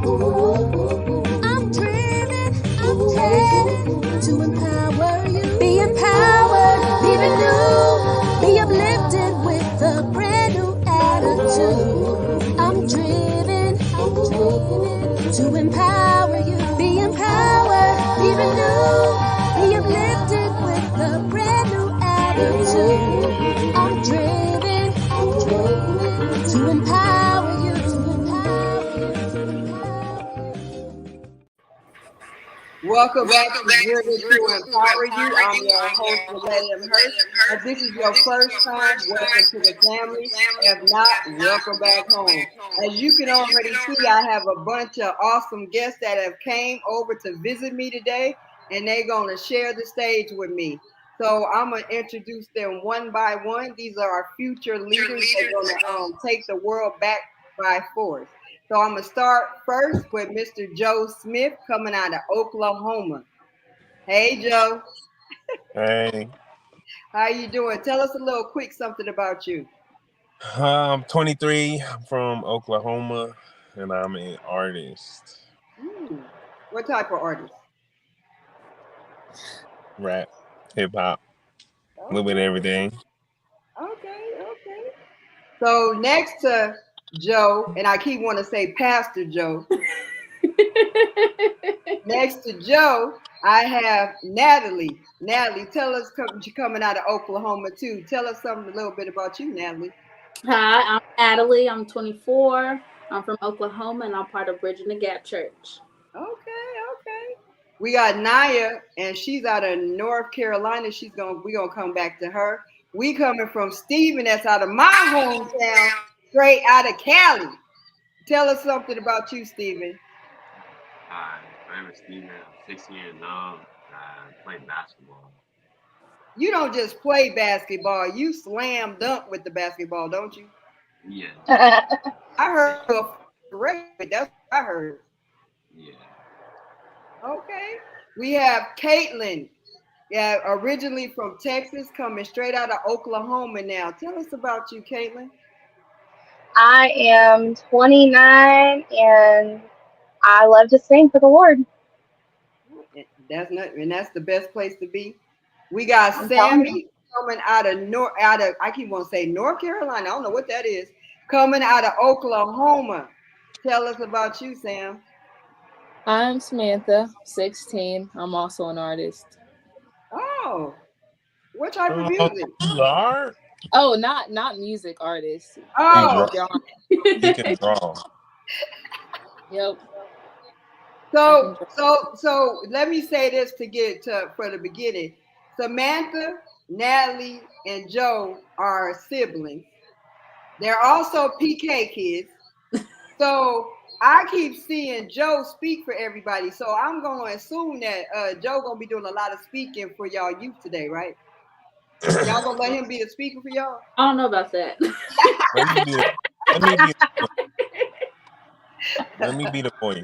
I'm driven, I'm headed to empower you. Be empowered, be renewed, be uplifted with a brand new attitude. I'm driven to empower you. Be empowered, be renewed, be uplifted with a brand new attitude. I'm driven to empower you. Welcome back to Driven to Empower You. I'm your host, Willett M Hurst. If this is your first time, welcome to the family. If not, welcome back home. As you can already see, I have a bunch of awesome guests that have came over to visit me today, and they're going to share the stage with me. So I'm going to introduce them one by one. These are our future leaders that are going to take the world back by force. So I'm going to start first with Mr. Joe Smith coming out of Oklahoma. Hey, Joe. Hey. How you doing? Tell us a little quick something about you. I'm 23. I'm from Oklahoma, and I'm an artist. What type of artist? Rap, hip-hop, a little bit of everything. Okay. So next to Joe, and I keep wanting to say Pastor Joe. Next to Joe, I have Natalie. Natalie, tell us, you're coming out of Oklahoma too. Tell us something a little bit about you, Natalie. Hi, I'm Natalie. I'm 24. I'm from Oklahoma, and I'm part of Bridging the Gap Church. Okay. We got Naya, and she's out of North Carolina. We're gonna come back to her. We coming from Stephen, that's out of my hometown, straight out of Cali. Tell us something about you, Stephen. Hi, my name is Stephen. I'm 16 years old. I play basketball. You don't just play basketball, you slam dunk with the basketball, don't you? Yeah. I heard that's what I heard. Yeah. Okay. We have Caitlin. Yeah, originally from Texas, coming straight out of Oklahoma now. Tell us about you, Caitlin. I am 29 and I love to sing for the Lord. That's the best place to be. We got Sammy coming out of I keep wanting to say North Carolina. I don't know what that is. Coming out of Oklahoma. Tell us about you, Sam. I'm Samantha, 16. I'm also an artist. Oh, what type of music? You are? Oh, not music artist. Oh, you can draw. Yep. So let me say this for the beginning. Samantha, Natalie, and Joe are siblings. They're also PK kids. So I keep seeing Joe speak for everybody. So I'm going to assume that Joe going to be doing a lot of speaking for y'all youth today, right? Y'all going to let him be the speaker for y'all? I don't know about that. Let me be the voice.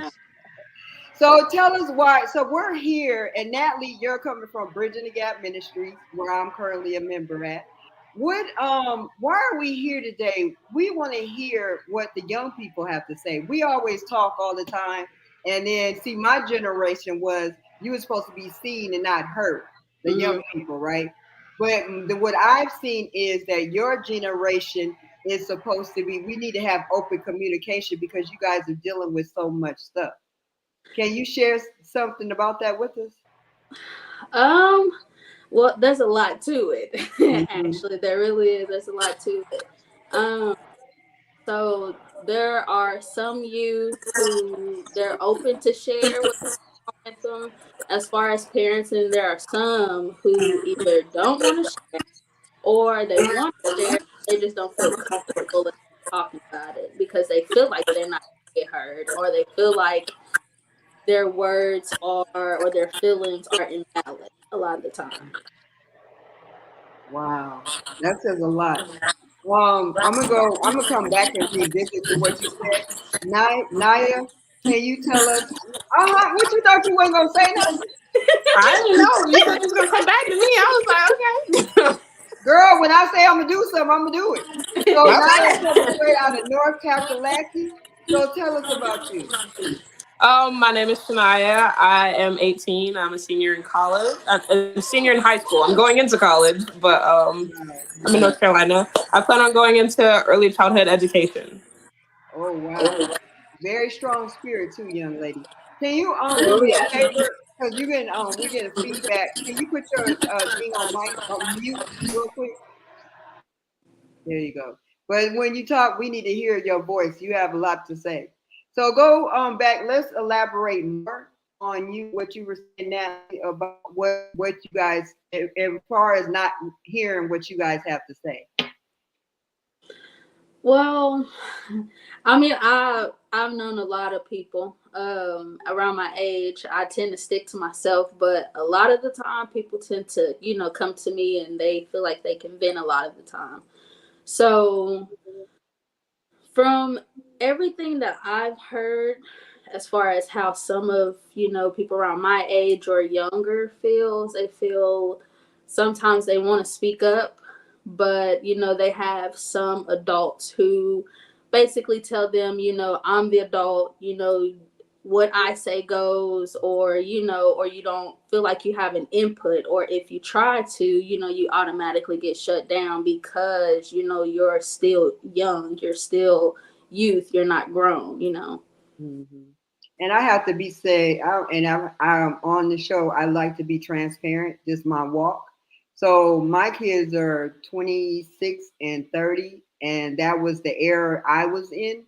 So tell us why. So we're here, and Natalie, you're coming from Bridging the Gap Ministries, where I'm currently a member at. Why are we here today? We want to hear what the young people have to say. We always talk all the time, and then see, my generation you were supposed to be seen and not heard, the young people, right? But what I've seen is that your generation is supposed to be, we need to have open communication because you guys are dealing with so much stuff. Can you share something about that with us? Well, there's a lot to it. Actually, there really is. There's a lot to it. So there are some youth who they're open to share with them as far as parents, and there are some who either don't want to share or they want to share. They just don't feel comfortable talking about it because they feel like they're not going to get heard, or they feel like their words or their feelings are invalid a lot of the time. Wow, that says a lot. I'm gonna come back and revisit to what you said. Naya, can you tell us? What you thought you weren't gonna say nothing? I didn't know. You said you was gonna come back to me. I was like, okay. Girl, when I say I'm gonna do something, I'm gonna do it. So Naya coming straight out of North Kakalaki. So tell us about you. My name is Shania. I am 18. I'm a senior in college. I'm a senior in high school. I'm going into college, but I'm in North Carolina. I plan on going into early childhood education. Oh wow, very strong spirit too, young lady. Can you do Oh me a yeah. favor? Because you can we're getting feedback. Can you put your thing on mic on mute real quick? There you go. But when you talk, we need to hear your voice. You have a lot to say. So go back. Let's elaborate more on you what you were saying now about what you guys as far as not hearing what you guys have to say. Well, I mean, I've known a lot of people around my age. I tend to stick to myself, but a lot of the time, people tend to, come to me and they feel like they can vent a lot of the time. So, from everything that I've heard, as far as how some of people around my age or younger feels, they feel sometimes they want to speak up, but they have some adults who basically tell them, I'm the adult, what I say goes, or or you don't feel like you have an input, or if you try to, you automatically get shut down because you're still young, you're still youth, you're not grown. Mhm. And I have to be said, I'm on the show. I like to be transparent. This is my walk. So my kids are 26 and 30, and that was the era I was in.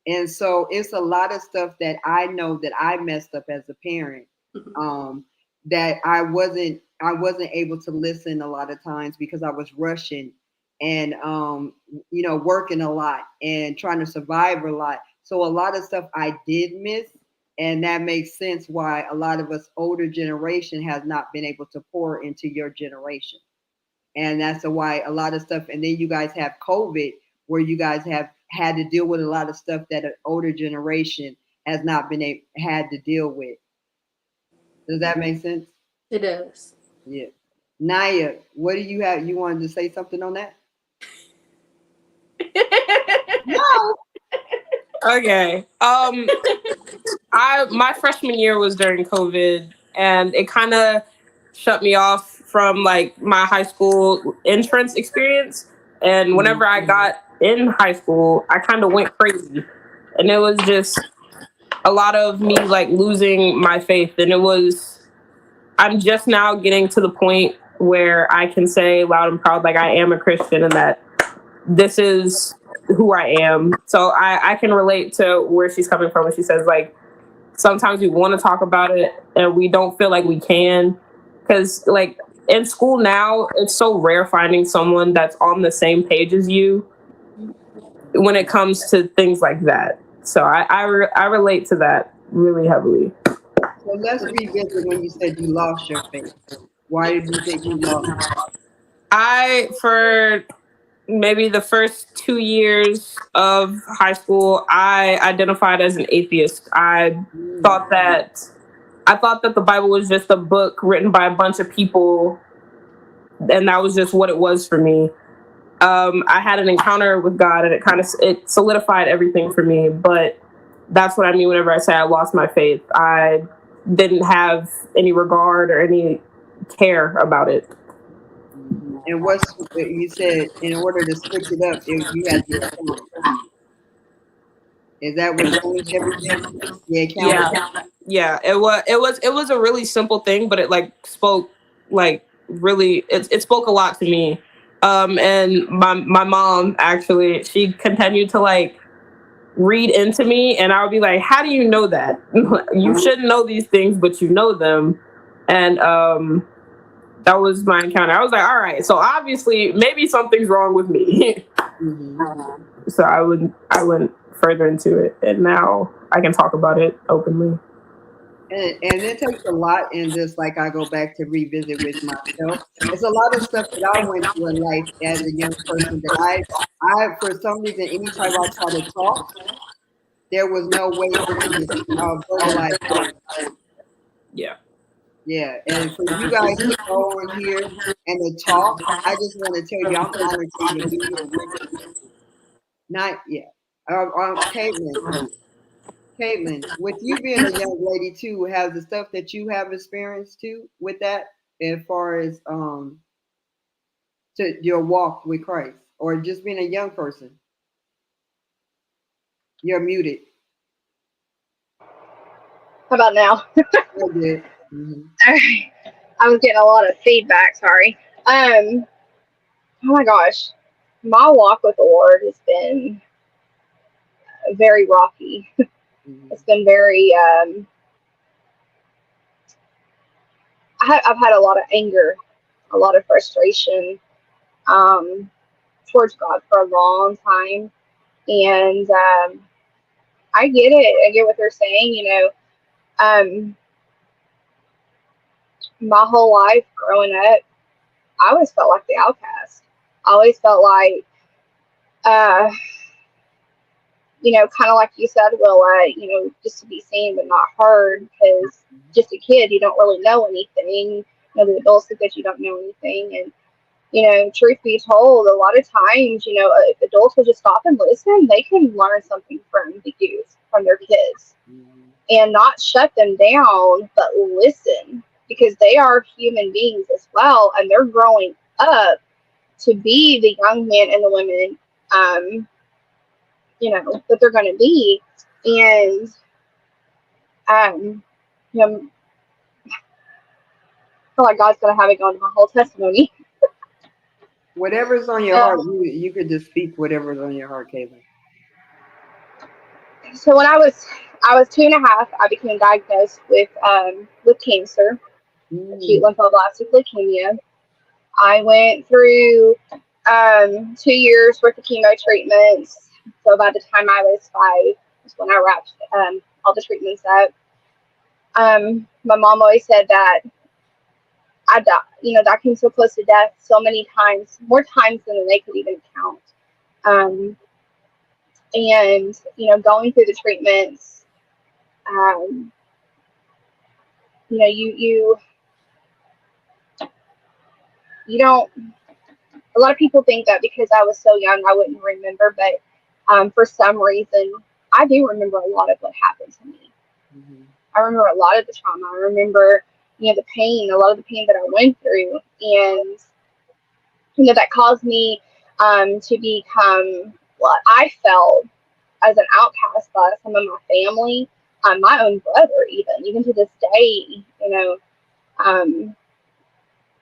And so it's a lot of stuff that I know that I messed up as a parent. Mhm. Um, that I wasn't able to listen a lot of times because I was rushing and working a lot and trying to survive a lot. So a lot of stuff I did miss, and that makes sense why a lot of us older generation has not been able to pour into your generation. And that's why a lot of stuff. And then you guys have COVID, where you guys have had to deal with a lot of stuff that an older generation has not had to deal with. Does that make sense? It does. Yeah. Naya, what do you have? You wanted to say something on that? No. Okay. I my freshman year was during COVID, and it kind of shut me off from like my high school entrance experience. And whenever I got in high school, I kind of went crazy, and it was just a lot of me like losing my faith. And it was I'm just now getting to the point where I can say loud and proud, like I am a Christian, and that this is who I am. So I can relate to where she's coming from when she says like sometimes we want to talk about it and we don't feel like we can, because like in school now it's so rare finding someone that's on the same page as you when it comes to things like that. So I relate to that really heavily. So let's revisit when you said you lost your faith. Why did you think you lost it? For maybe the first 2 years of high school, I identified as an atheist. Thought that I thought that the Bible was just a book written by a bunch of people, and that was just what it was for me. I had an encounter with God, and it solidified everything for me. But that's what I mean whenever I say I lost my faith. I didn't have any regard or any care about it. And what's you said in order to switch it up, you had the account. Is that what changed everything? The account. Yeah. It was a really simple thing, but it like spoke like really it spoke a lot to me. And my mom actually, she continued to like read into me, and I would be like, how do you know that? You shouldn't know these things, but you know them. And that was my encounter. I was like, all right, so obviously maybe something's wrong with me. So I went further into it, and now I can talk about it openly. And it takes a lot in this, like I go back to revisit with myself. It's a lot of stuff that I went through in life as a young person that I for some reason, anytime I try to talk, there was no way for me to verbalize it. Yeah. Yeah, and for you guys to go on here and to talk, I just want to tell you, I'm honored to even be here. Not yeah. Caitlin, Caitlin, with you being a young lady too, has the stuff that you have experienced too with that, as far as to your walk with Christ, or just being a young person? You're muted. How about now? You're good. Mm-hmm. I was getting a lot of feedback. Sorry. Oh my gosh, my walk with the Lord has been very rocky. Mm-hmm. It's been very. I've had a lot of anger, a lot of frustration towards God for a long time, and I get it. I get what they're saying. My whole life growing up, I always felt like the outcast. I always felt like, uh, kind of like you said, Willa, just to be seen but not heard, because just a kid, you don't really know anything. The adults think that you don't know anything, and truth be told, a lot of times, if adults will just stop and listen, they can learn something from the youth, from their kids, and not shut them down, but listen, because they are human beings as well, and they're growing up to be the young men and the women, that they're going to be. And, I feel like God's going to have it go into my whole testimony. Whatever's on your heart, you could just speak whatever's on your heart, Caitlin. So when I was 2.5, I became diagnosed with cancer, acute lymphoblastic leukemia. I went through 2 years worth of chemo treatments. So by the time I was 5, is when I wrapped all the treatments up. My mom always said that I died, that came so close to death so many times, more times than they could even count. And going through the treatments, you don't. A lot of people think that because I was so young, I wouldn't remember, but for some reason, I do remember a lot of what happened to me. Mm-hmm. I remember a lot of the trauma. I remember, the pain, a lot of the pain that I went through, and that caused me to become what I felt as an outcast by some of my family, my own brother, even to this day.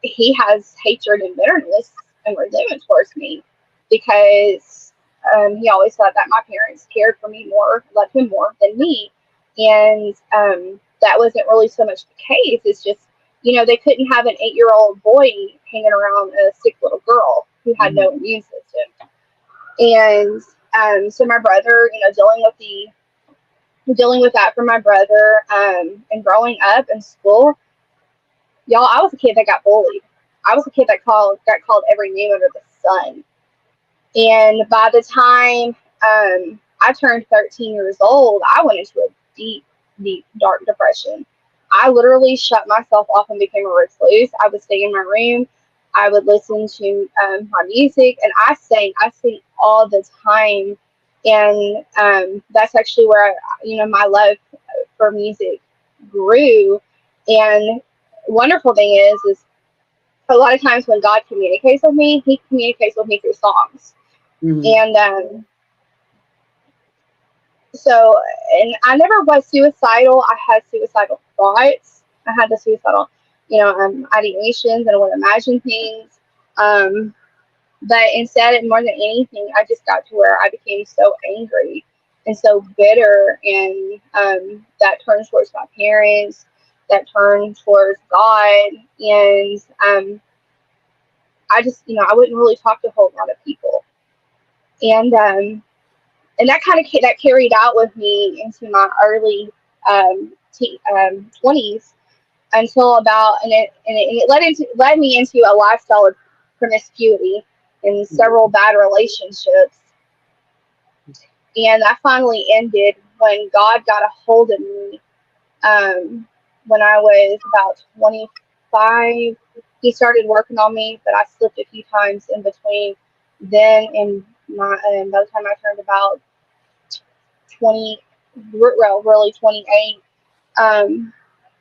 He has hatred and bitterness and resentment towards me because he always thought that my parents cared for me more, loved him more than me. And that wasn't really so much the case. It's just, they couldn't have an 8-year-old boy hanging around a sick little girl who had no immune system. And so my brother, dealing with that for my brother, and growing up in school, y'all, I was a kid that got bullied. I was a kid that got called every name under the sun. And by the time I turned 13 years old, I went into a deep, deep, dark depression. I literally shut myself off and became a recluse. I would stay in my room. I would listen to my music, and I sang all the time. And that's actually where my love for music grew. And wonderful thing is a lot of times when God communicates with me, He communicates with me through songs. Mm-hmm. And and I never was suicidal. I had suicidal thoughts. I had the suicidal, ideations, and I would imagine things. But instead, more than anything, I just got to where I became so angry and so bitter, and that turned towards my parents, that turned towards God, and I just, I wouldn't really talk to a whole lot of people, and that kind of that carried out with me into my early 20s until about, and it led me into a lifestyle of promiscuity and several bad relationships. And that finally ended when God got a hold of me. When I was about 25, He started working on me, but I slipped a few times in between then and by the time I turned about 20, really 28.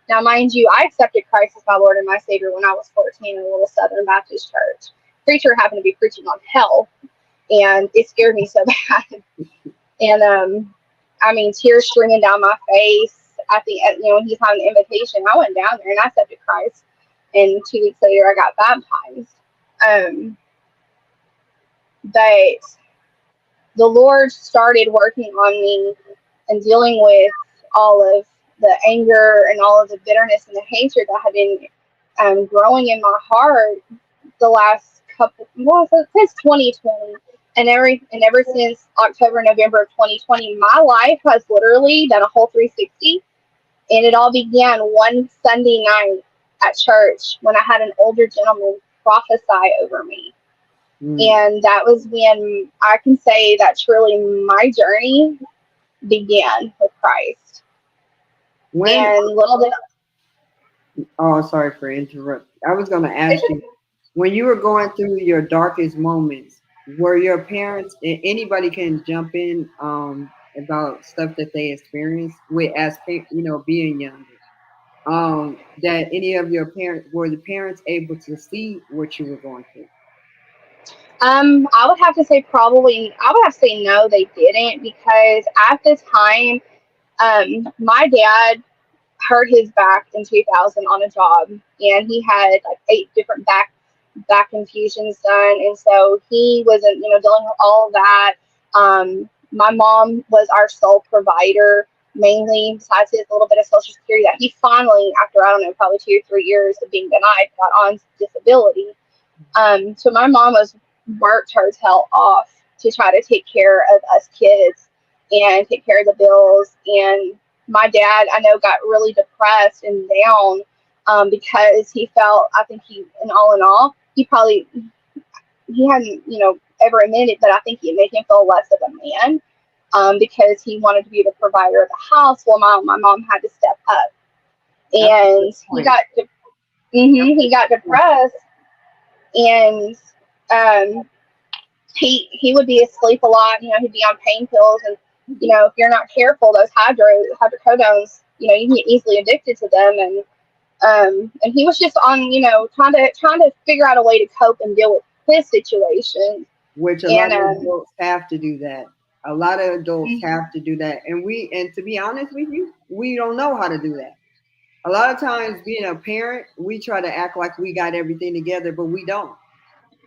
Now, mind you, I accepted Christ as my Lord and my Savior when I was 14 in a little Southern Baptist church. Preacher happened to be preaching on hell, and it scared me so bad. And I mean, tears streaming down my face. At the end, when he's having an invitation, I went down there and I accepted Christ. And 2 weeks later, I got baptized. But the Lord started working on me and dealing with all of the anger and all of the bitterness and the hatred that had been growing in my heart the last since 2020. And ever since October, November of 2020, my life has literally done a whole 360. And it all began one Sunday night at church when I had an older gentleman prophesy over me. And that was when I can say that truly my journey began with Christ. Oh, sorry for interrupting. I was going to ask you, when you were going through your darkest moments, were your parents, and anybody can jump in about stuff that they experienced with being younger, that any of your parents, were the parents able to see what you were going through? I would have to say no, they didn't, because at the time, my dad hurt his back in 2000 on a job, and he had like 8 different back infusions done, and so he wasn't, dealing with all of that. My mom was our sole provider, mainly, besides his little bit of Social Security that he finally, after I don't know, probably 2 or 3 years of being denied, got on disability. So my mom worked her tail off to try to take care of us kids and take care of the bills. And my dad, I know, got really depressed and down because he felt, I think in all, he hadn't, ever admitted, but I think it made him feel less of a man because he wanted to be the provider of the house. Well, my mom had to step up, and he got depressed, and he would be asleep a lot. He'd be on pain pills, and if you're not careful, those hydrocodones, you can get easily addicted to them. And he was just on, trying to figure out a way to cope and deal with his situation. Which a lot of adults have to do that. A lot of adults have to do that, and to be honest with you, we don't know how to do that. A lot of times, being a parent, we try to act like we got everything together, but we don't.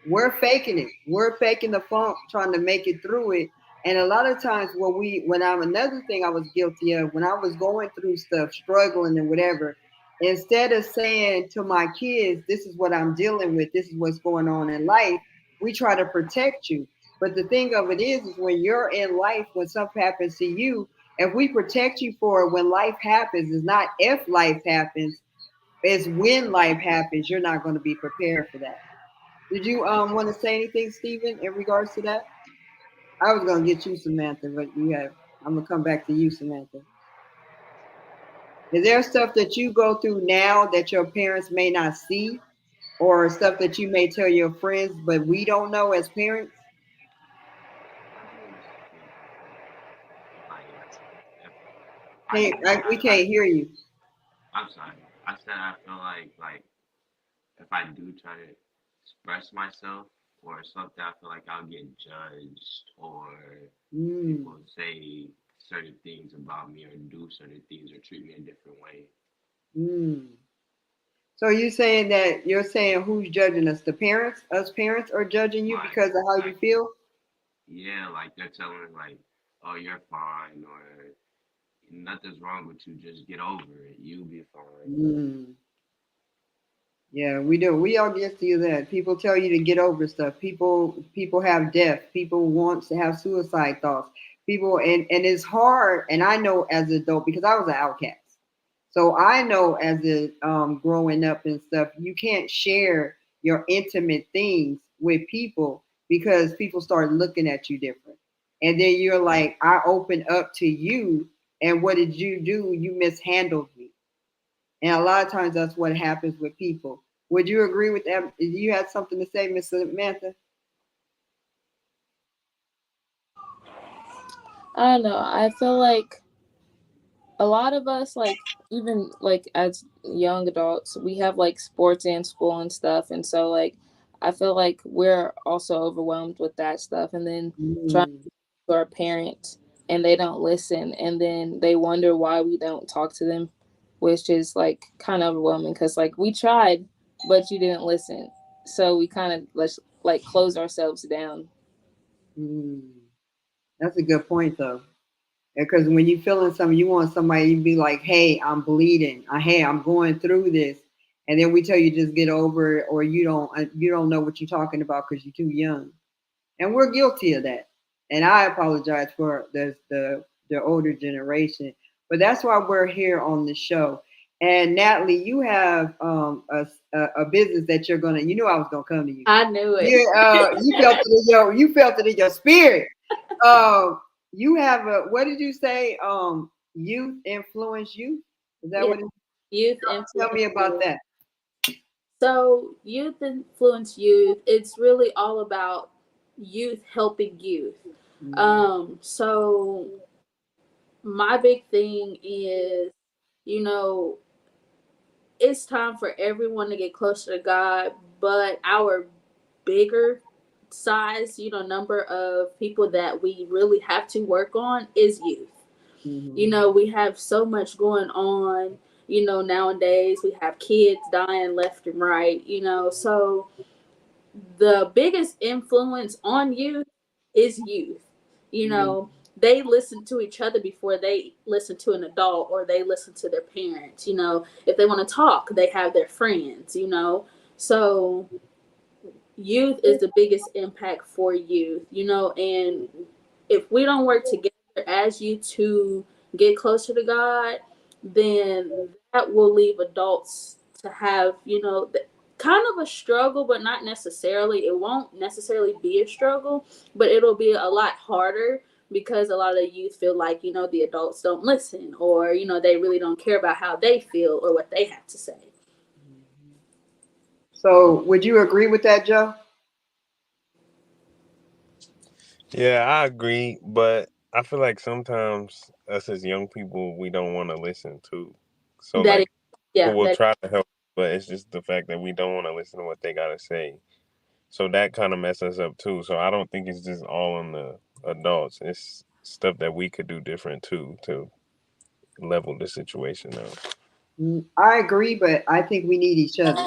We're faking it. We're faking the funk, trying to make it through it. And a lot of times another thing I was guilty of, when I was going through stuff, struggling and whatever, instead of saying to my kids, this is what I'm dealing with, this is what's going on in life, we try to protect you. But the thing of it is when you're in life, when something happens to you, if we protect you for it when life happens, it's not if life happens, it's when life happens, you're not going to be prepared for that. Did you want to say anything, Stephen, in regards to that? I was gonna get you, Samantha, but I'm gonna come back to you, Samantha. Is there stuff that you go through now that your parents may not see, or stuff that you may tell your friends, but we don't know as parents? Hey, we can't hear you. I'm sorry. I said I feel like if I do try to express myself or something, I feel like I'll get judged, or people say certain things about me or do certain things or treat me a different way. So you're saying who's judging us? The parents? Us parents are judging you because of how you feel? Yeah, like they're telling like, oh, you're fine, or nothing's wrong with you, just get over it, you'll be fine. Yeah, we do. We all get to that. People tell you to get over stuff. People have death. People want to have suicide thoughts. And it's hard. And I know as an adult, because I was an outcast. So I know as a growing up and stuff, you can't share your intimate things with people because people start looking at you different. And then you're like, I opened up to you, and what did you do? You mishandled me. And a lot of times that's what happens with people. Would you agree with that? You had something to say, Miss Samantha? I don't know. I feel like a lot of us, like, even like as young adults, we have like sports and school and stuff, and so like I feel like we're also overwhelmed with that stuff, and then trying Mm, to our parents and they don't listen, and then they wonder why we don't talk to them, which is like kind of overwhelming because like we tried, but you didn't listen, so we kind of let's like close ourselves down. mm. That's a good point, though. Because when you're feeling something, you want somebody to be like, "Hey, I'm bleeding. Hey, I'm going through this," and then we tell you just get over it, or you don't know what you're talking about because you're too young, and we're guilty of that. And I apologize for the older generation, but that's why we're here on the show. And Natalie, you have a business that you're gonna. You knew I was gonna come to you. I knew it. You felt it in your spirit. Um, you have a what did you say? Youth influence youth. Is that Yeah, what it is? youth Tell me influence about youth. that. So youth influence youth. It's really all about youth helping youth. So my big thing is, you know, it's time for everyone to get closer to God, but our bigger size, number of people that we really have to work on is youth. Mm-hmm. We have so much going on, nowadays. We have kids dying left and right, so the biggest influence on youth is youth. You Mm-hmm. know, they listen to each other before they listen to an adult or they listen to their parents. If they want to talk, they have their friends. So youth is the biggest impact for youth, and if we don't work together as you to get closer to God, then that will leave adults to have, kind of a struggle, but not necessarily. It won't necessarily be a struggle, but it'll be a lot harder because a lot of the youth feel like, the adults don't listen or, they really don't care about how they feel or what they have to say. So, would you agree with that, Joe? Yeah, I agree, but I feel like sometimes us as young people we don't want to listen to. So That is, like yeah, people will that try to help, but it's just the fact that we don't want to listen to what they gotta say. So that kind of messes us up too. So I don't think it's just all on the adults. It's stuff that we could do different too to level the situation out. I agree, but I think we need each other.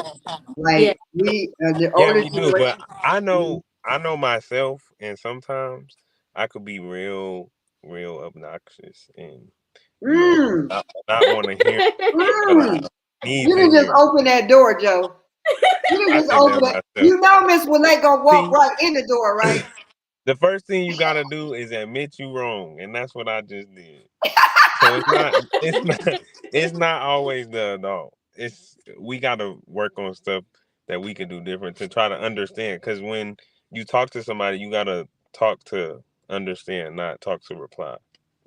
yeah. Like the Yeah, older we do, but generation. I know myself, and sometimes I could be real obnoxious, and Mm, not want to hear what I mm. need You to can just hear. open that door, Joe. You can I just say that open it. myself. You know, Miss Willette gonna walk See, right in the door, right? the first thing you gotta do is admit you wrong, and that's what I just did. So it's not always the adult. It's we gotta work on stuff that we can do different to try to understand. Because when you talk to somebody, you gotta talk to understand, not talk to reply.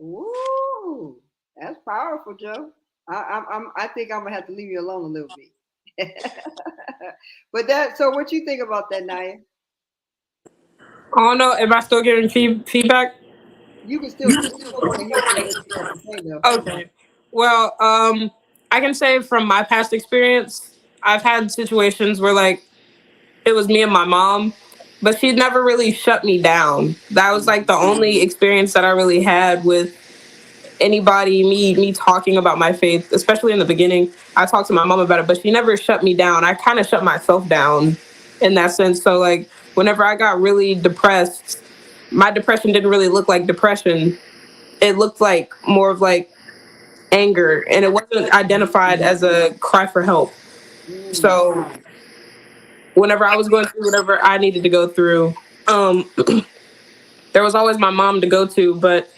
Ooh, that's powerful, Joe. I think I'm gonna have to leave you alone a little bit. But that. So, what you think about that, Naya? I don't know. Am I still getting feedback? You can still. We still want to hear from what you have to say, though. Okay. Well, I can say from my past experience, I've had situations where like it was me and my mom, but she never really shut me down. That was like the only experience that I really had with anybody, me talking about my faith, especially in the beginning. I talked to my mom about it, but she never shut me down. I kind of shut myself down in that sense. So like whenever I got really depressed, my depression didn't really look like depression. It looked like more of like anger, and it wasn't identified as a cry for help. Mm, So whenever I was going through whatever I needed to go through, um, there was always my mom to go to. But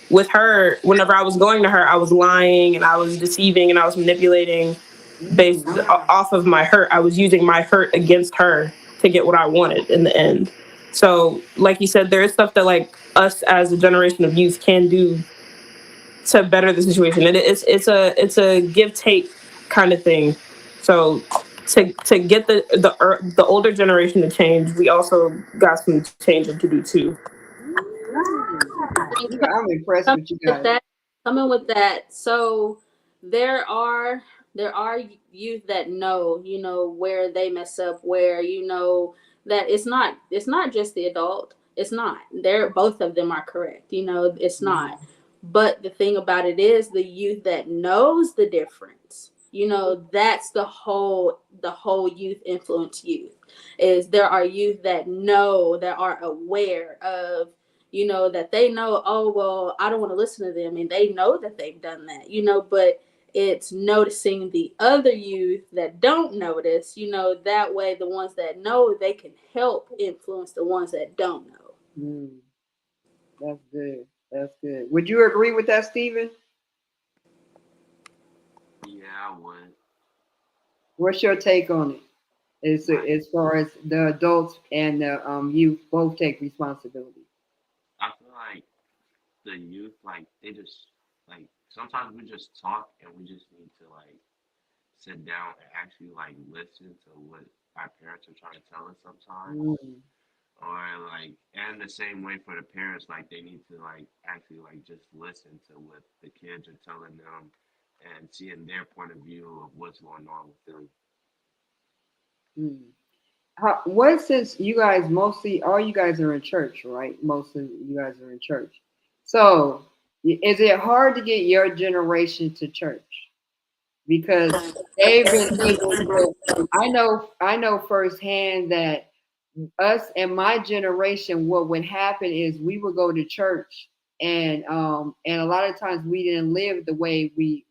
with her, whenever I was going to her, I was lying and I was deceiving and I was manipulating based mm, off of my hurt. I was using my hurt against her to get what I wanted in the end. So, like you said, there is stuff that like us as a generation of youth can do to better the situation. And it's a give take kind of thing. So to get the older generation to change, we also got some changing to do too. mm. And I'm impressed come with you with guys. that, Coming with that, so there are there are youth that know, where they mess up, where that it's not just the adult. It's not. They're both of them are correct. It's not. But the thing about it is the youth that knows the difference. That's the whole youth influence youth. Is there are youth that know, that are aware of, that they know, oh, well, I don't want to listen to them. And they know that they've done that, but it's noticing the other youth that don't notice, that way the ones that know, they can help influence the ones that don't know. That's good. That's good. Would you agree with that, Stephen? Yeah, I would. What's your take on it? As far as the adults and the youth both take responsibility. I feel like the youth, like they just like sometimes we just talk and we just need to like sit down and actually like listen to what our parents are trying to tell us sometimes. Mm. Or like and the same way for the parents, like they need to like actually like just listen to what the kids are telling them and seeing their point of view of what's going on with them. Mm. What since you guys mostly all you guys are in church, right? Most of you guys are in church. So is it hard to get your generation to church? Because they've been able to I know firsthand that us and my generation, what would happen is we would go to church and a lot of times we didn't live the way we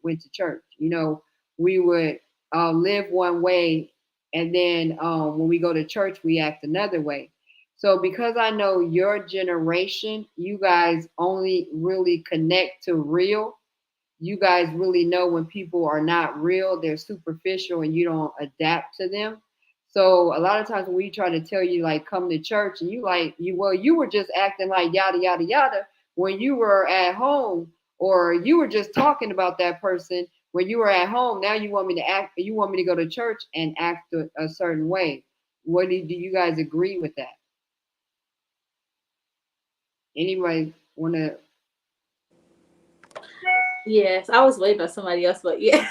went to church. We would live one way and then when we go to church we act another way. So because I know your generation, you guys only really connect to real, you guys really know when people are not real, they're superficial, and you don't adapt to them. So a lot of times when we try to tell you like come to church and you like you were just acting like yada yada yada when you were at home, or you were just talking about that person when you were at home. Now you want me to go to church and act a certain way. Do you guys agree with that? Anybody want to? Yes, I was waiting on somebody else, but yes.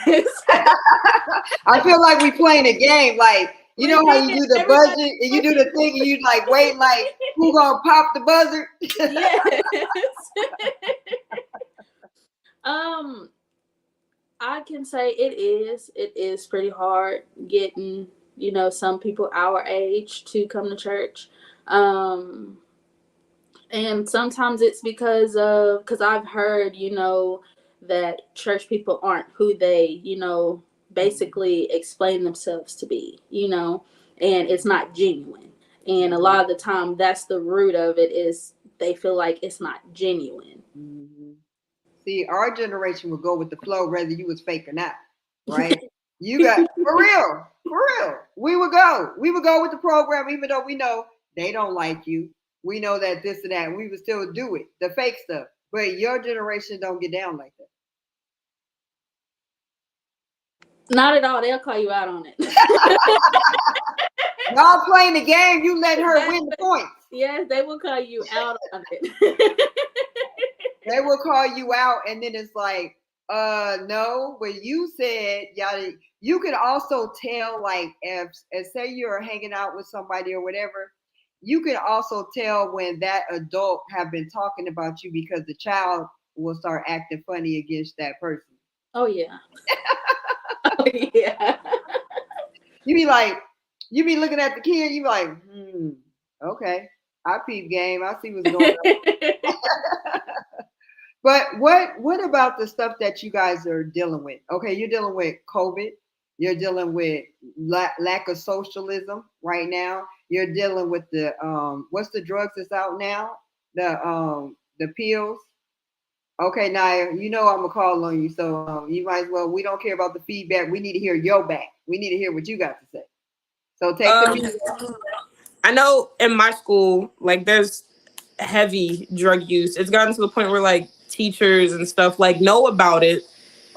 I feel like we playing a game. Like you We know how did. you do the Everybody budget and you do the thing and you like wait like who gonna pop the buzzer? yes. um, I can say it is pretty hard getting, some people our age to come to church. Um, and sometimes it's because I've heard, that church people aren't who they, basically explain themselves to be, and it's not genuine. And a lot of the time that's the root of it, is they feel like it's not genuine. Mhm. See, our generation would go with the flow, whether you was fake or not, right? You got for real. We would go with the program, even though we know they don't like you. We know that this and that, and we would still do it, the fake stuff. But your generation don't get down like that. Not at all. They'll call you out on it. Y'all playing the game, you let her win the points. Yes, they will call you out on it. They will call you out, and then it's like, no, but you said yada. You can also tell, like, if say you're hanging out with somebody or whatever, you can also tell when that adult have been talking about you because the child will start acting funny against that person. Oh yeah. Oh yeah. You be like, you be looking at the kid, you be like, okay, I peep game, I see what's going on. But what about the stuff that you guys are dealing with? Okay, you're dealing with COVID. You're dealing with lack of socialism right now. You're dealing with the what's the drugs that's out now? The pills. Okay, Naya, you know I'm gonna call on you, so you might as well. We don't care about the feedback. We need to hear your back. We need to hear what you got to say. So take the. I know in my school, like there's heavy drug use. It's gotten to the point where like teachers and stuff like know about it,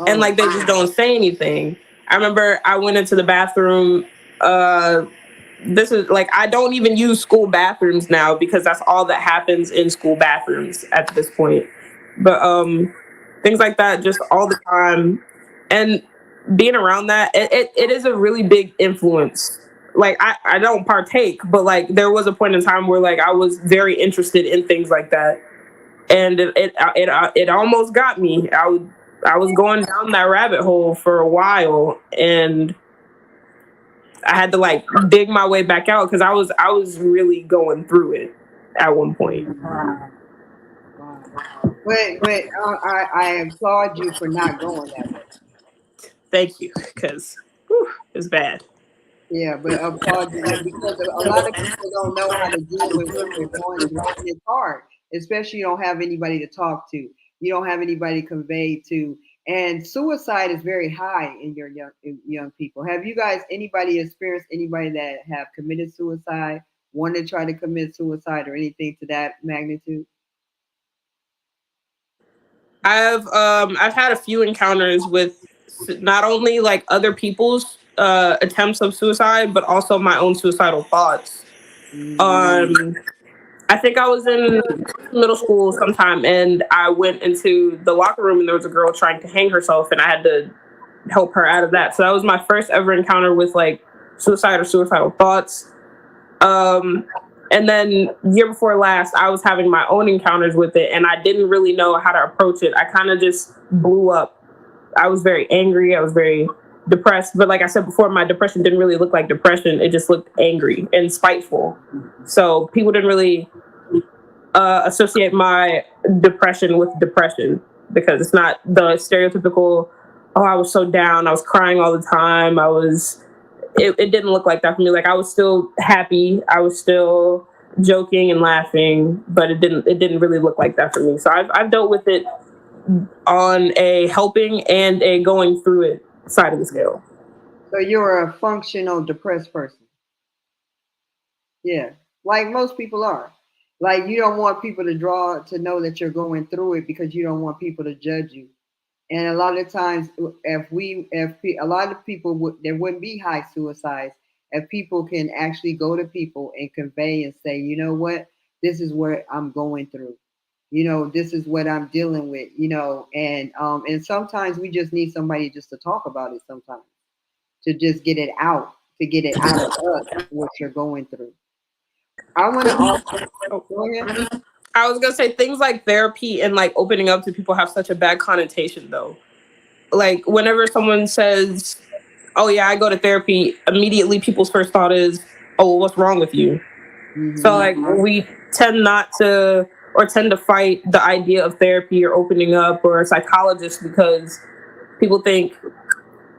and like they just don't say anything. I remember I went into the bathroom. This is like I don't even use school bathrooms now because that's all that happens in school bathrooms at this point. But things like that, just all the time. And being around that, it is a really big influence. Like I don't partake, but like there was a point in time where like I was very interested in things like that, and it almost got me. I was going down that rabbit hole for a while, and I had to like dig my way back out because I was really going through it at one point. But I applaud you for not going that way. Thank you, because it's bad. Yeah, but I applaud you because a lot of people don't know how to deal with what they're going through, and it's hard, especially you don't have anybody to talk to. You don't have anybody to convey to, and suicide is very high in your young people. Have you guys anybody experienced anybody that have committed suicide, want to try to commit suicide, or anything to that magnitude? I've had a few encounters with not only like other people's attempts of suicide, but also my own suicidal thoughts. I think I was in middle school sometime, and I went into the locker room, and there was a girl trying to hang herself, and I had to help her out of that. So that was my first ever encounter with like suicide or suicidal thoughts. And then year before last, I was having my own encounters with it, and I didn't really know how to approach it. I kind of just blew up. I was very angry. I was very depressed. But like I said before, my depression didn't really look like depression. It just looked angry and spiteful. So people didn't really associate my depression with depression, because it's not the stereotypical, oh, I was so down, I was crying all the time. It didn't look like that for me. Like I was still happy, I was still joking and laughing, but it didn't really look like that for me. So I've dealt with it on a helping and a going through it side of the scale. So you're a functional depressed person. Yeah, like most people are. Like you don't want people to know that you're going through it because you don't want people to judge you. And a lot of times, a lot of people there wouldn't be high suicides if people can actually go to people and convey and say, you know what, this is what I'm going through. You know, this is what I'm dealing with. You know, and sometimes we just need somebody just to talk about it. Sometimes to just get it out, to get it out of us what you're going through. I want to also go ahead. I was gonna say things like therapy and like opening up to people have such a bad connotation though. Like whenever someone says, oh yeah, I go to therapy, immediately people's first thought is, oh, what's wrong with you? Mm-hmm. So like we tend to fight the idea of therapy or opening up or a psychologist, because people think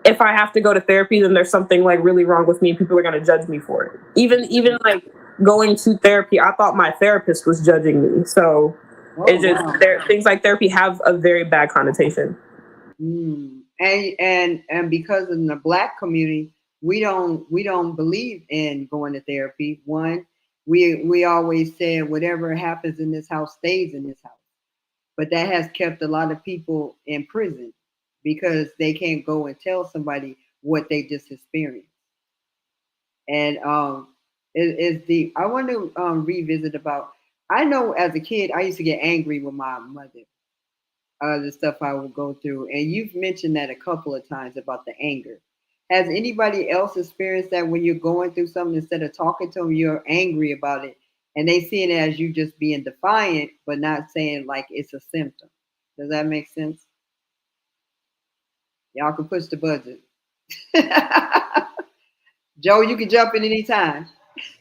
if I have to go to therapy, then there's something like really wrong with me. People are gonna judge me for it. Even like going to therapy, I thought my therapist was judging me. So it's just things like therapy have a very bad connotation. And because in the Black community, we don't believe in going to therapy. One, we always said whatever happens in this house stays in this house. But that has kept a lot of people in prison because they can't go and tell somebody what they just experienced. And is the I want to revisit about. I know as a kid I used to get angry with my mother, the stuff I would go through, and you've mentioned that a couple of times about the anger. Has anybody else experienced that when you're going through something, instead of talking to them, you're angry about it, and they see it as you just being defiant, but not saying like it's a symptom? Does that make sense? Y'all can push the buzzer. Joe, you can jump in anytime.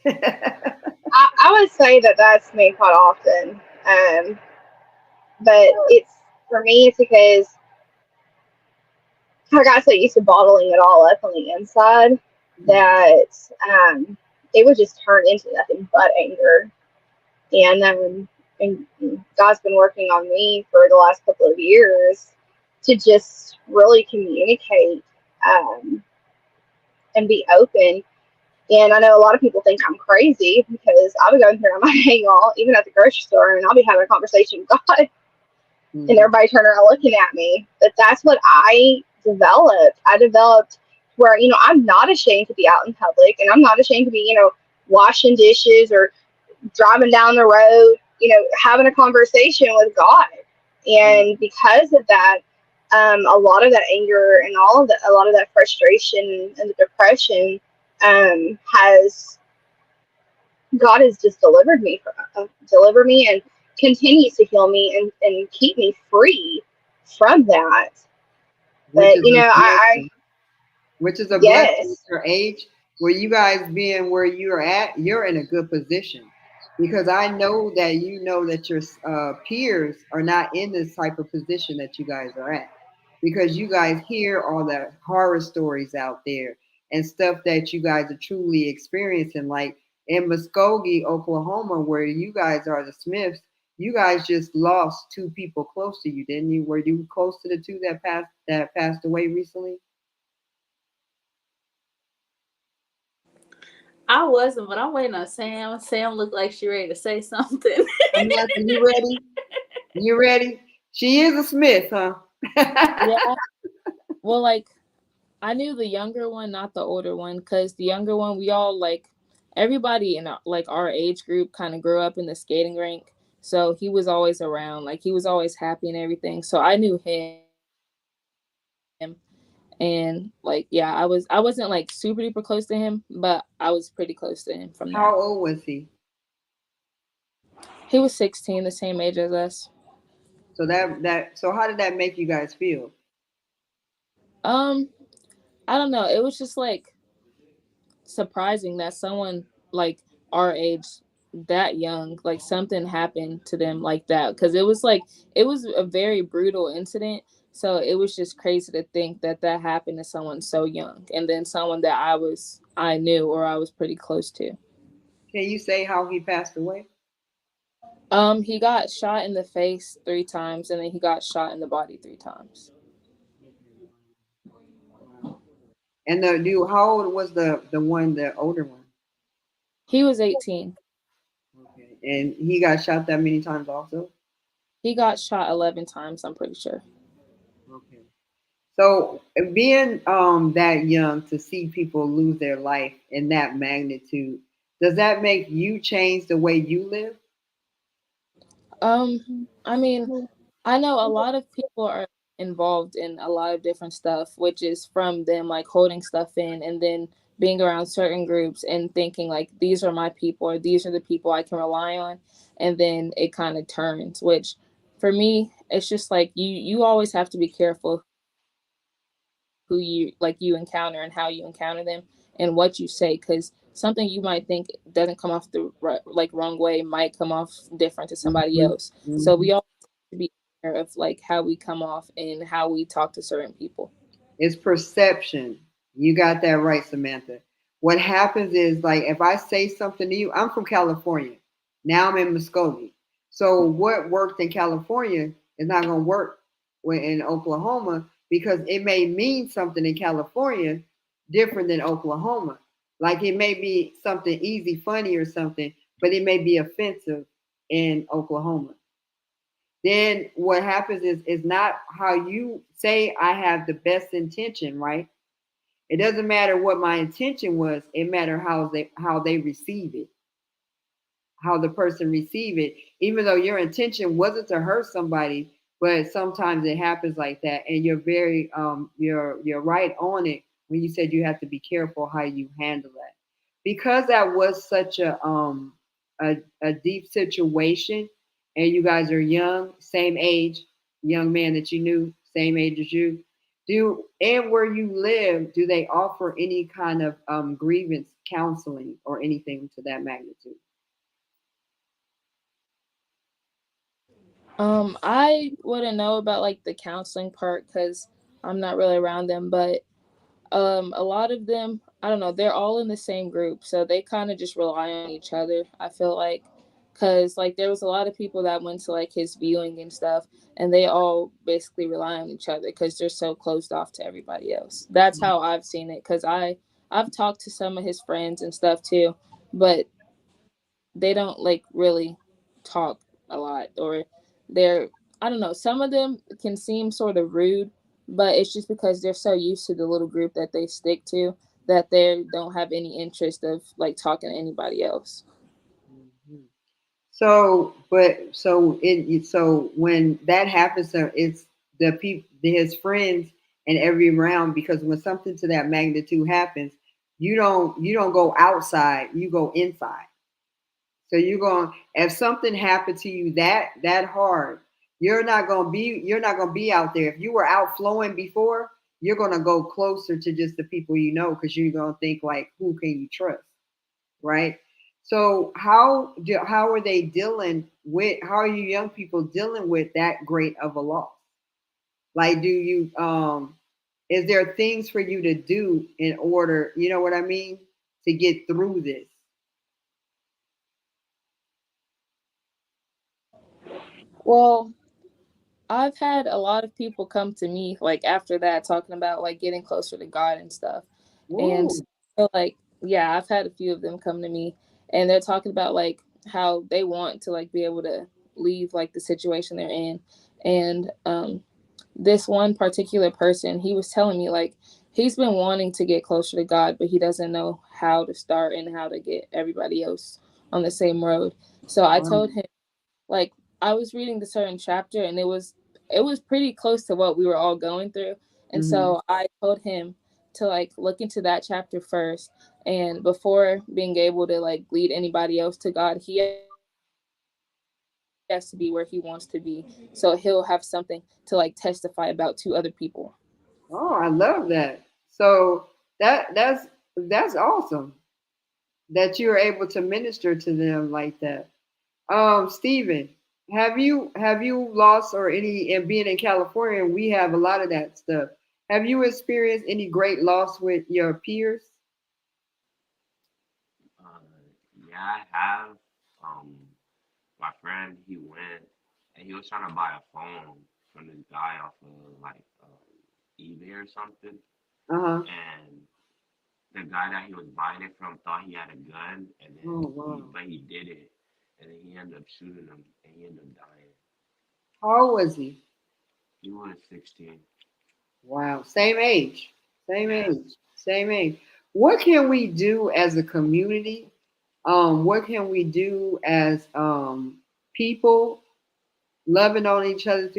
I would say that that's me quite often. But it's, for me, it's because I got so used to bottling it all up on the inside that it would just turn into nothing but anger. And God's been working on me for the last couple of years to just really communicate and be open. And I know a lot of people think I'm crazy because I'll be going through my hangout, even at the grocery store, and I'll be having a conversation with God, and everybody turn around looking at me. But that's what I developed. I developed where, I'm not ashamed to be out in public, and I'm not ashamed to be, washing dishes or driving down the road, having a conversation with God. And because of that, a lot of that anger and a lot of that frustration and the depression has God has just delivered me and continues to heal me and keep me free from that. which But is you a know, I blessing. Which is a blessing at yes, your age, where you guys being where you're at, you're in a good position. Because I know that you know that your peers are not in this type of position that you guys are at. Because you guys hear all the horror stories out there and stuff that you guys are truly experiencing. Like in Muskogee, Oklahoma, where you guys are the Smiths, you guys just lost two people close to you, didn't you? Were you close to the two that passed away recently? I wasn't, but I'm waiting on Sam. Sam looked like she ready to say something. Samantha, you ready? You ready? She is a Smith, huh? Yeah. Well, like I knew the younger one, not the older one, because the younger one, we all like everybody in like our age group kind of grew up in the skating rink. So he was always around, like he was always happy and everything. So I knew him, and like yeah, I wasn't like super duper close to him, but I was pretty close to him from that. How old was he? He was 16, the same age as us. So how did that make you guys feel? Um, I don't know. It was just like surprising that someone like our age that young like something happened to them like that because it was a very brutal incident, so it was just crazy to think that that happened to someone so young and then someone that I knew or I was pretty close to. Can you say how he passed away? He got shot in the face 3 times and then he got shot in the body 3 times. Wow. And the dude, how old was the older one? He was 18. Okay. And he got shot that many times also? He got shot 11 times, I'm pretty sure. Okay. So being that young to see people lose their life in that magnitude, does that make you change the way you live? I mean, I know a lot of people are involved in a lot of different stuff, which is from them like holding stuff in and then being around certain groups and thinking like these are my people or these are the people I can rely on, and then it kind of turns, which for me it's just like you always have to be careful who you encounter and how you encounter them and what you say, because something you might think doesn't come off the like wrong way might come off different to somebody else. So we all Hmm. have to be aware of like how we come off and how we talk to certain people. It's perception. You got that right, Samantha. What happens is, like, if I say something to you, I'm from California. Now I'm in Muskogee. So what worked in California is not going to work in Oklahoma because it may mean something in California different than Oklahoma. Like it may be something easy, funny, or something, but it may be offensive in Oklahoma. Then what happens is not how you say I have the best intention, right? It doesn't matter what my intention was, it matters how they receive it, how the person receive it, even though your intention wasn't to hurt somebody, but sometimes it happens like that. And you're very you're right on it when you said you have to be careful how you handle that. Because that was such a deep situation and you guys are young, same age, young man that you knew, same age as you. And where you live, do they offer any kind of grievance counseling or anything to that magnitude? I wouldn't know about like the counseling part because I'm not really around them, but a lot of them, I don't know, they're all in the same group, so they kind of just rely on each other, I feel like, because like there was a lot of people that went to like his viewing and stuff, and they all basically rely on each other because they're so closed off to everybody else. That's how I've seen it, because I've talked to some of his friends and stuff too, but they don't like really talk a lot, or they're, I don't know, some of them can seem sort of rude, but it's just because they're so used to the little group that they stick to that they don't have any interest of like talking to anybody else. Mhm. So, so when that happens, it's the people, his friends, and every round. Because when something to that magnitude happens, you don't go outside, you go inside. So you're going, if something happened to you that hard, you're not gonna be out there. If you were out flowing before, you're gonna go closer to just the people you know, because you're gonna think like, who can you trust, right? So how are they dealing with? How are you young people dealing with that great of a loss? Like, do you is there things for you to do in order, you know what I mean, to get through this? Well, I've had a lot of people come to me like after that talking about like getting closer to God and stuff. And Ooh. so like yeah, I've had a few of them come to me and they're talking about like how they want to like be able to leave like the situation they're in. And this one particular person, he was telling me like he's been wanting to get closer to God, but he doesn't know how to start and how to get everybody else on the same road. So I Wow. told him like I was reading the certain chapter and it was pretty close to what we were all going through. And Mm-hmm. so I told him to like look into that chapter first, and before being able to like lead anybody else to God, he has to be where he wants to be. So he'll have something to like testify about to other people. Oh, I love that. So that's awesome that you're able to minister to them like that. Stephen, have you lost or any, and being in California, we have a lot of that stuff. Have you experienced any great loss with your peers? Uh, yeah, I have. Um, my friend, he went and he was trying to buy a phone from this guy off of like eBay or something, Uh-huh. and the guy that he was buying it from thought he had a gun, and then Oh wow. he did it, and then he ended up shooting him, and he ended up dying. How old was he? He was 16. Wow. Same age. Same Yeah. age. Same age. What can we do as a community? What can we do as people loving on each other?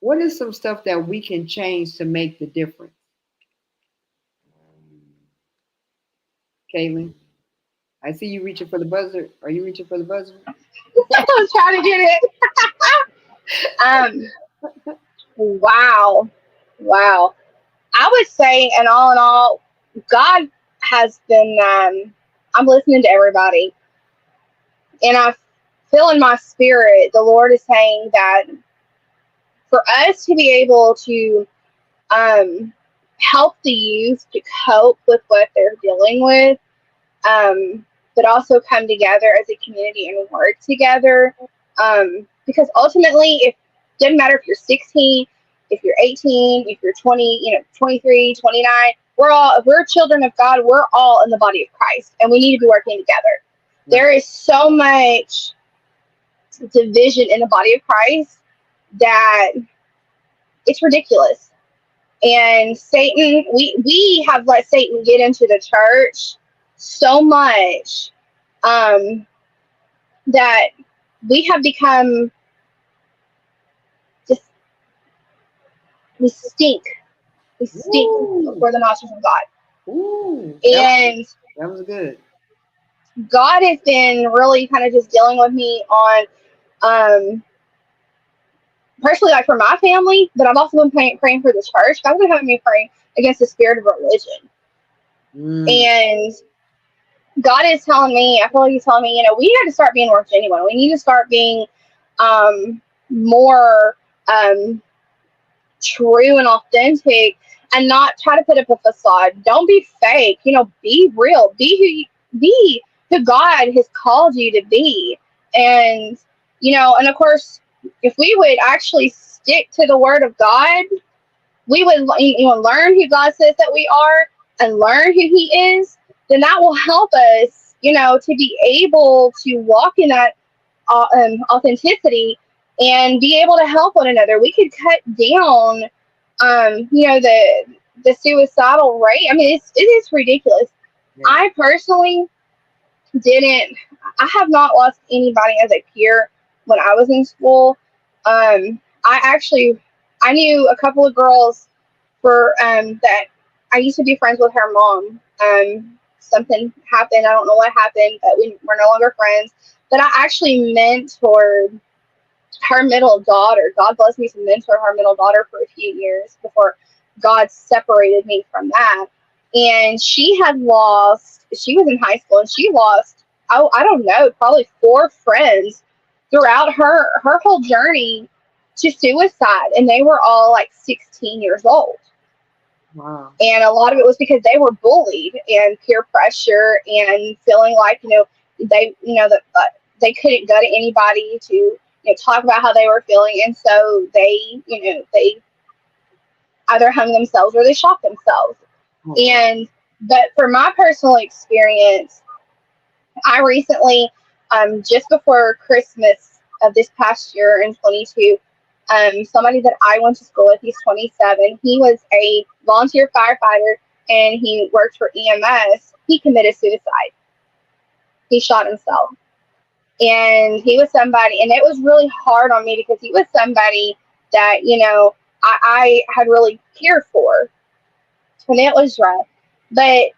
What is some stuff that we can change to make the difference? Um, Caitlin, I see you reaching for the buzzer. Are you reaching for the buzzer? I was trying to get it. Wow. Wow. I would say, and all in all, God has been, I'm listening to everybody, and I feel in my spirit, the Lord is saying that for us to be able to um, help the youth to cope with what they're dealing with, but also come together as a community and work together. Because ultimately, if it doesn't matter if you're 16, if you're 18, if you're 20, 23, 29, if we're children of God, we're all in the body of Christ, and we need to be working together. Right. There is so much division in the body of Christ that it's ridiculous. And Satan, we have let Satan get into the church so much that we have become just, we stink. We stink Ooh. before the nostrils of God. Ooh. And That was good. God has been really kind of just dealing with me on, personally, like for my family, but I've also been praying for the church. God's been having me praying against the spirit of religion. Mm. And God is telling me, I feel like He's telling me, we had to start being more genuine. We need to start being more true and authentic, and not try to put up a facade. Don't be fake. Be real. Be who God has called you to be. And of course, if we would actually stick to the Word of God, we would learn who God says that we are and learn who He is. Then that will help us, to be able to walk in that authenticity and be able to help one another. We could cut down, the suicidal rate. I mean, it is ridiculous. Yeah. I personally didn't. I have not lost anybody as a peer when I was in school. I knew a couple of girls for that I used to be friends with her mom. Something happened. I don't know what happened, but we were no longer friends. But I actually mentored her middle daughter. God blessed me to mentor her middle daughter for a few years before God separated me from that. And she was in high school and she lost, I don't know, probably 4 friends throughout her whole journey to suicide. And they were all like 16 years old. Wow. And a lot of it was because they were bullied and peer pressure and feeling like, that they couldn't go to anybody to, talk about how they were feeling. And so they either hung themselves or they shot themselves. But for my personal experience, I recently, just before Christmas of this past year in 22, somebody that I went to school with, he's 27. He was a volunteer firefighter and he worked for EMS. He committed suicide. He shot himself. And he was somebody, and it was really hard on me because he was somebody that, I had really cared for. And it was rough. But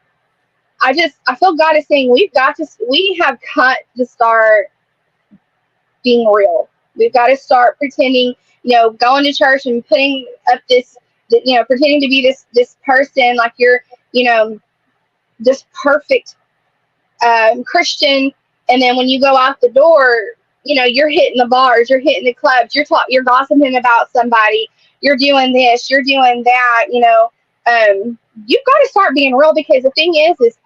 I feel God is saying we have got to start being real. We've got to start pretending, going to church and putting up this, pretending to be this person like you're, this perfect Christian. And then when you go out the door, you're hitting the bars, you're hitting the clubs, you're gossiping about somebody, you're doing this, you're doing that. You've got to start being real because the thing is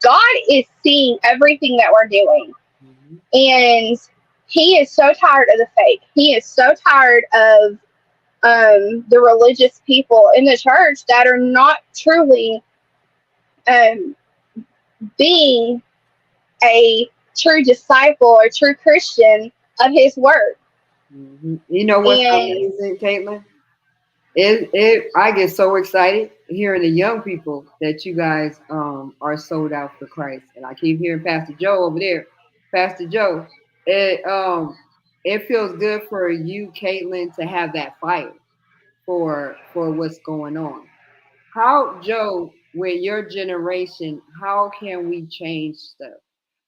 God is seeing everything that we're doing. And he is so tired of the fake. He is so tired of the religious people in the church that are not truly being a true disciple or true Christian of his word. You know what's amazing, Caitlin? I get so excited hearing the young people that you guys are sold out for Christ, and I keep hearing Pastor Joe over there. Pastor Joe, it feels good for you, Caitlin, to have that fire for what's going on. How, Joe, with your generation, how can we change stuff?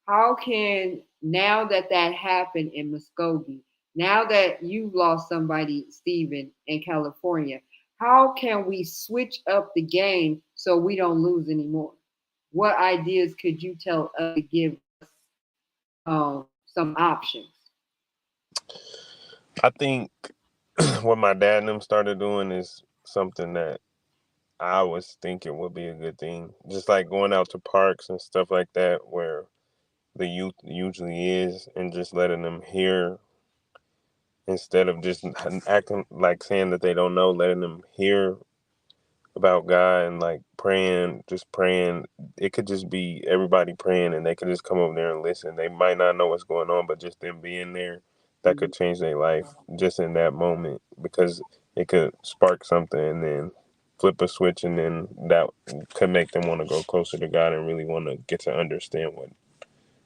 How can, now that happened in Muskogee, now that you've lost somebody, Stephen, in California, how can we switch up the game so we don't lose anymore? What ideas could you tell us to give us some options? I think what my dad and them started doing is something that I was thinking would be a good thing. Just like going out to parks and stuff like that where the youth usually is, and just letting them hear instead of just acting like saying that they don't know, letting them hear about God and like praying, just praying. It could just be everybody praying and they could just come over there and listen. They might not know what's going on, but just them being there, that could change their life just in that moment, because it could spark something and then flip a switch, and then that could make them want to go closer to God and really want to get to understand what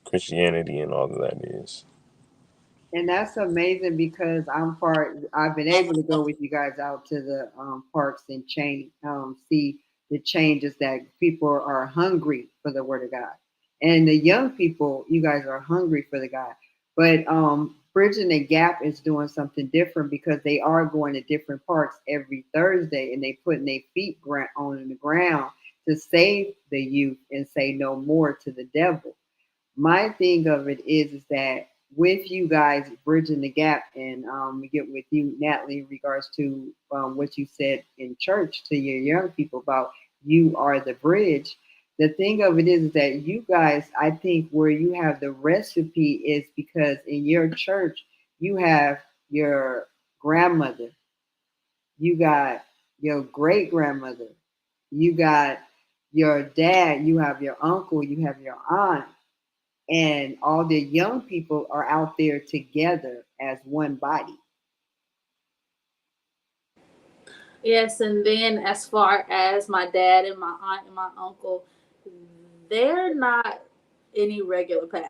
Christianity and all of that is. And that's amazing because I've been able to go with you guys out to the parks and see the changes that people are hungry for the word of God. And the young people, you guys are hungry for the God. But Bridging the Gap is doing something different because they are going to different parks every Thursday and they putting their feet on the ground to save the youth and say no more to the devil. My thing of it is that with you guys bridging the gap, and we get with you, Natalie, in regards to what you said in church to your young people about you are the bridge. The thing of it is that you guys, I think, where you have the recipe is because in your church you have your grandmother, you got your great grandmother, you got your dad, you have your uncle, you have your aunt, and all the young people are out there together as one body. Yes, and then as far as my dad and my aunt and my uncle, they're not any regular pastor.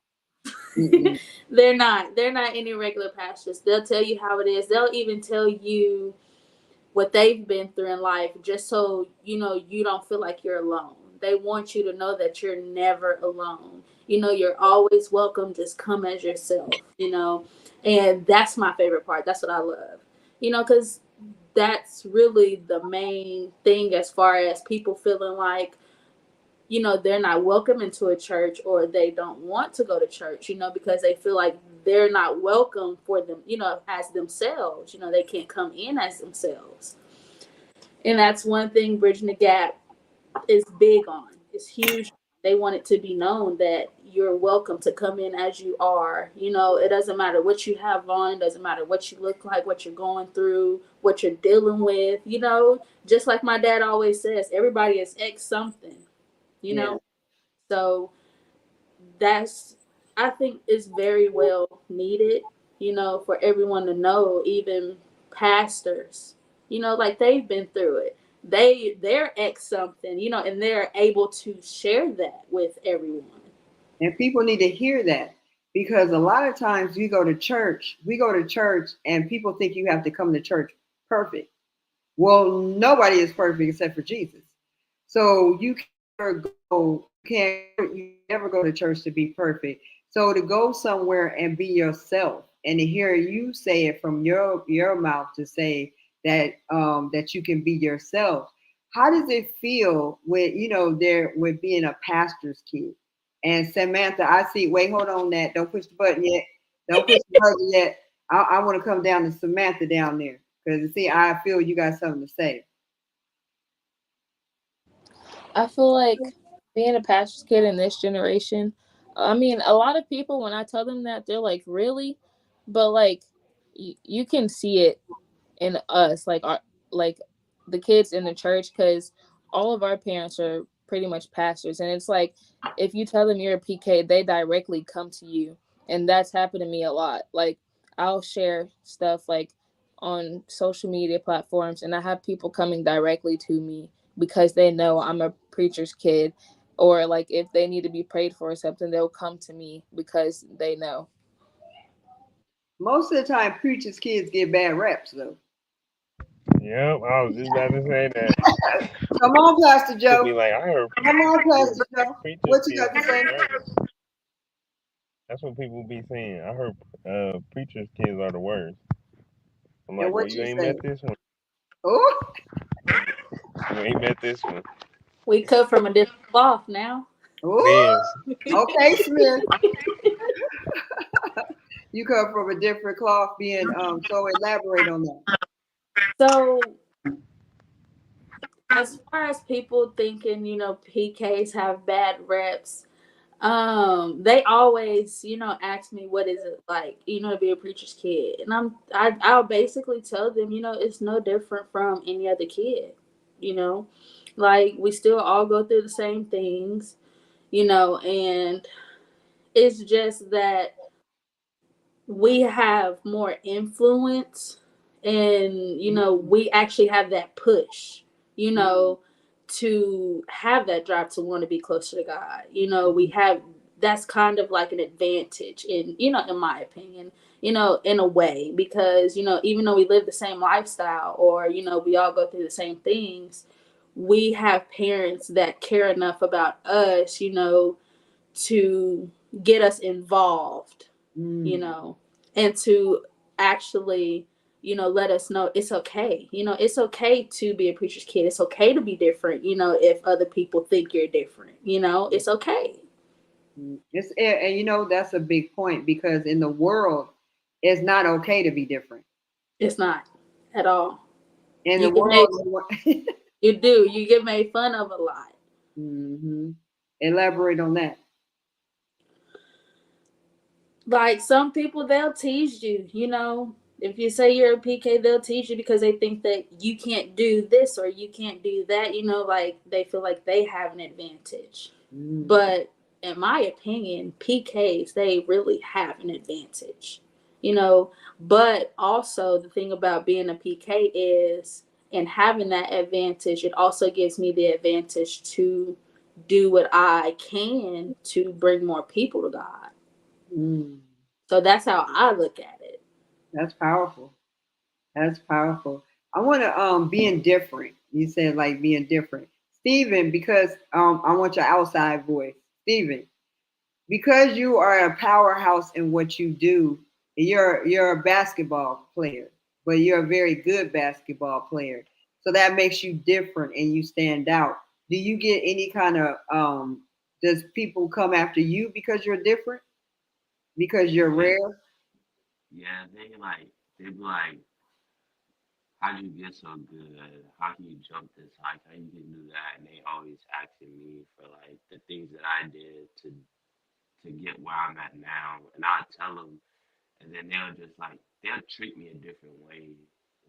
Mm-mm. They're not. They're not any regular pastors. They'll tell you how it is. They'll even tell you what they've been through in life, just so you know you don't feel like you're alone. They want you to know that you're never alone. You know, you're always welcome. Just come as yourself. You know, and that's my favorite part. That's what I love. You know, because that's really the main thing as far as people feeling like, you know, they're not welcome into a church, or they don't want to go to church, you know, because they feel like they're not welcome for them, you know, as themselves. You know, they can't come in as themselves. And that's one thing Bridging the Gap is big on. It's huge. They want it to be known that you're welcome to come in as you are. You know, it doesn't matter what you have on, doesn't matter what you look like, what you're going through, what you're dealing with. You know, just like my dad always says, everybody is ex something, you Yeah. know? So that's, I think it's very well needed, you know, for everyone to know, even pastors, you know, like they've been through it. They're ex something, you know, and they're able to share that with everyone. And people need to hear that, because a lot of times we go to church and people think you have to come to church perfect. Well, nobody is perfect except for Jesus. So you you never go to church to be perfect. So to go somewhere and be yourself, and to hear you say it from your mouth, to say that that you can be yourself. How does it feel with, you know, there with being a pastor's kid? And Samantha, I see. Wait, hold on. That don't push the button yet. Don't push the button yet. I want to come down to Samantha down there, because see, I feel you got something to say. I feel like being a pastor's kid in this generation, I mean, a lot of people, when I tell them that, they're like, really? But like, you can see it in us, like our, like the kids in the church, because all of our parents are pretty much pastors, and it's like, if you tell them you're a PK, they directly come to you, and that's happened to me a lot. Like, I'll share stuff like on social media platforms, and I have people coming directly to me because they know I'm a preacher's kid, or like if they need to be prayed for or something, they'll come to me because they know. Most of the time, preachers' kids get bad reps, though. Yep, I was just about to say that. Come on, Pastor People Joe. be like, I heard Come on, Pastor Joe. preachers What you kids got to are say? the worst. That's what people be saying. I heard preachers kids are the worst. I'm And like, well, what you you ain't say? met this one. Oh, You ain't met this one. We cut from a different cloth now. oh. Yes. Okay, Smith. You come from a different cloth, being so elaborate on that. So as far as people thinking, you know, PKs have bad reps, they always, you know, ask me what is it like, you know, to be a preacher's kid. And I'll basically tell them, you know, it's no different from any other kid, you know. Like, we still all go through the same things, you know, and it's just that we have more influence, and you know, we actually have that push, you know, to have that drive to want to be closer to God. You know, we have, that's kind of like an advantage in, you know, in my opinion, you know, in a way, because you know, even though we live the same lifestyle, or you know, we all go through the same things, we have parents that care enough about us, you know, to get us involved, you Mm. know, and to actually, you know, let us know it's okay. You know, it's okay to be a preacher's kid. It's okay to be different, you know, if other people think you're different, you know, it's okay. It's and you know that's a big point, because in the world, it's not okay to be different. It's not at all. In the You get made, world, you get made fun of a lot. hmm, elaborate on that. Like, some people, they'll tease you, you know. If you say you're a PK, they'll tease you because they think that you can't do this or you can't do that, you know, like they feel like they have an advantage. Mm. But in my opinion, PKs, they really have an advantage, you know. But also, the thing about being a PK is, and having that advantage, it also gives me the advantage to do what I can to bring more people to God. Mm. So that's how I look at it. That's powerful. That's powerful. I want to being different. You said like being different, Stephen, because I want your outside voice, Stephen, because you are a powerhouse in what you do. You're a basketball player, but you're a very good basketball player. So that makes you different and you stand out. Do you get any kind of does people come after you because you're different? Because you're Yeah, rare? yeah. They be like, how do you get so good? How can you jump this high? How you can do that? And they always asking me for like the things that I did to get where I'm at now, and I tell them, and then they'll treat me a different way,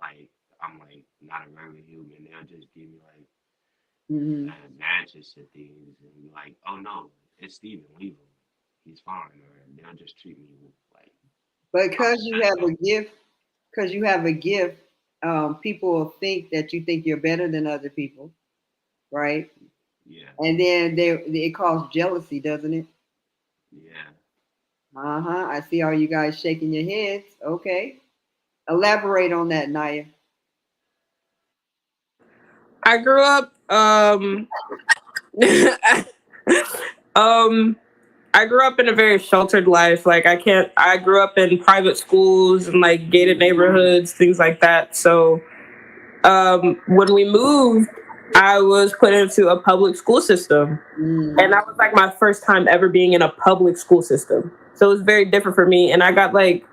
like I'm like not a regular human. They'll just give me like Hmm. advances to things and be like, oh no, it's Steven, leave him, he's fine, or they'll just treat me like I'm Because you have special. a gift, because you have a gift, people will think that you think you're better than other people, right? Yeah, And then it causes jealousy, doesn't it? yeah. Uh-huh. I see all you guys shaking your heads. Okay. Elaborate on that, Naya. I grew up um I grew up in a very sheltered life. Like I grew up in private schools and like gated neighborhoods, things like that. So when we moved, I was put into a public school system. And Mm. that was like my first time ever being in a public school system. So it was very different for me. And I got like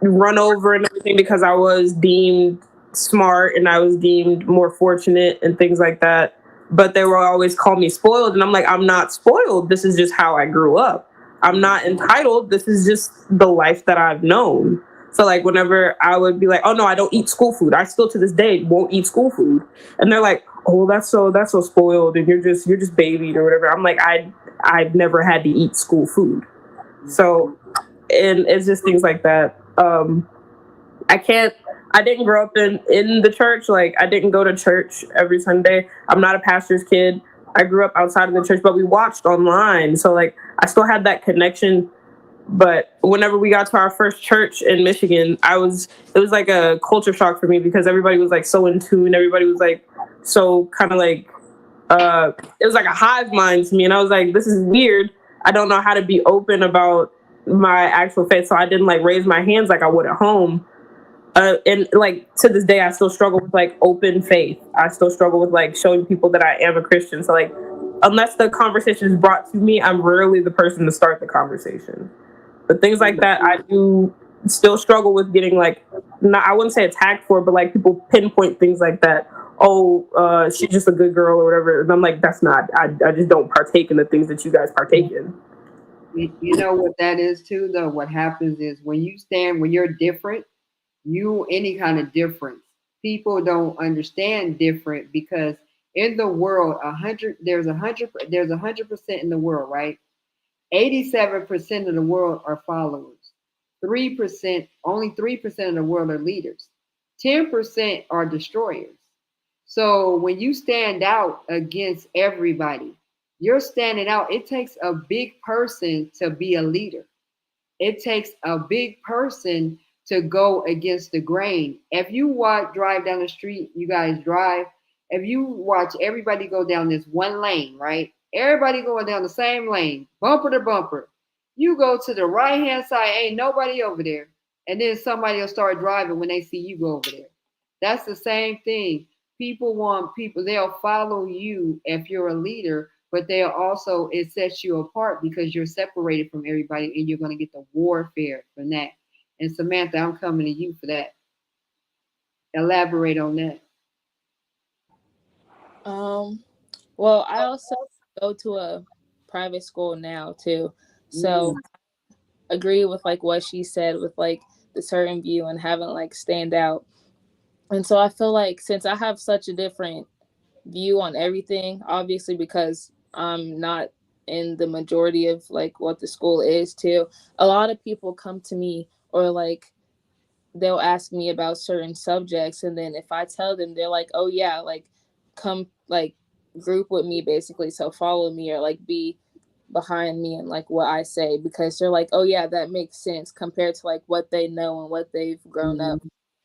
run over and everything because I was deemed smart and I was deemed more fortunate and things like that. But they will always call me spoiled. And I'm like, I'm not spoiled. This is just how I grew up. I'm not entitled. This is just the life that I've known. So like whenever I would be like, oh no, I don't eat school food. I still to this day won't eat school food. And they're like, oh, that's so spoiled and you're just babied or whatever. I'm like, I've never had to eat school food. So and it's just things like that. I can't. I didn't grow up in the church. Like I didn't go to church every Sunday. I'm not a pastor's kid. I grew up outside of the church, but we watched online. So like I still had that connection. But whenever we got to our first church in Michigan, it was like a culture shock for me because everybody was like so in tune. Everybody was like so kind of like it was like a hive mind to me, and I was like, this is weird. I don't know how to be open about my actual faith, so I didn't like raise my hands like I would at home. And like to this day, I still struggle with like open faith. I still struggle with like showing people that I am a Christian. So like, unless the conversation is brought to me, I'm rarely the person to start the conversation. But things like that, I do still struggle with getting like, not, I wouldn't say attacked for, but like people pinpoint things like that. Oh, she's just a good girl or whatever. And I'm like, that's not. I just don't partake in the things that you guys partake in. You know what that is too, though. What happens is when you're different, you any kind of difference. People don't understand different because in the world, there's 100% in the world, right? 87% of the world are followers. 3%, only 3% of the world are leaders. 10% are destroyers. So when you stand out against everybody, you're standing out. It takes a big person to be a leader. It takes a big person to go against the grain. If you drive down the street, you guys drive. If you watch everybody go down this one lane, right? Everybody going down the same lane, bumper to bumper. You go to the right hand side, ain't nobody over there. And then somebody will start driving when they see you go over there. That's the same thing. They'll follow you if you're a leader, but they'll also, it sets you apart because you're separated from everybody and you're going to get the warfare from that. And Samantha, I'm coming to you for that. Elaborate on that. Um, well, I also go to a private school now too. So Mm, agree with like what she said with like the certain view and having like stand out. And so I feel like since I have such a different view on everything, obviously because I'm not in the majority of like what the school is too, a lot of people come to me or like they'll ask me about certain subjects, and then if I tell them, they're like, oh yeah, like come like group with me basically, so follow me or like be behind me and like what I say, because they're like, oh yeah, that makes sense compared to like what they know and what they've grown up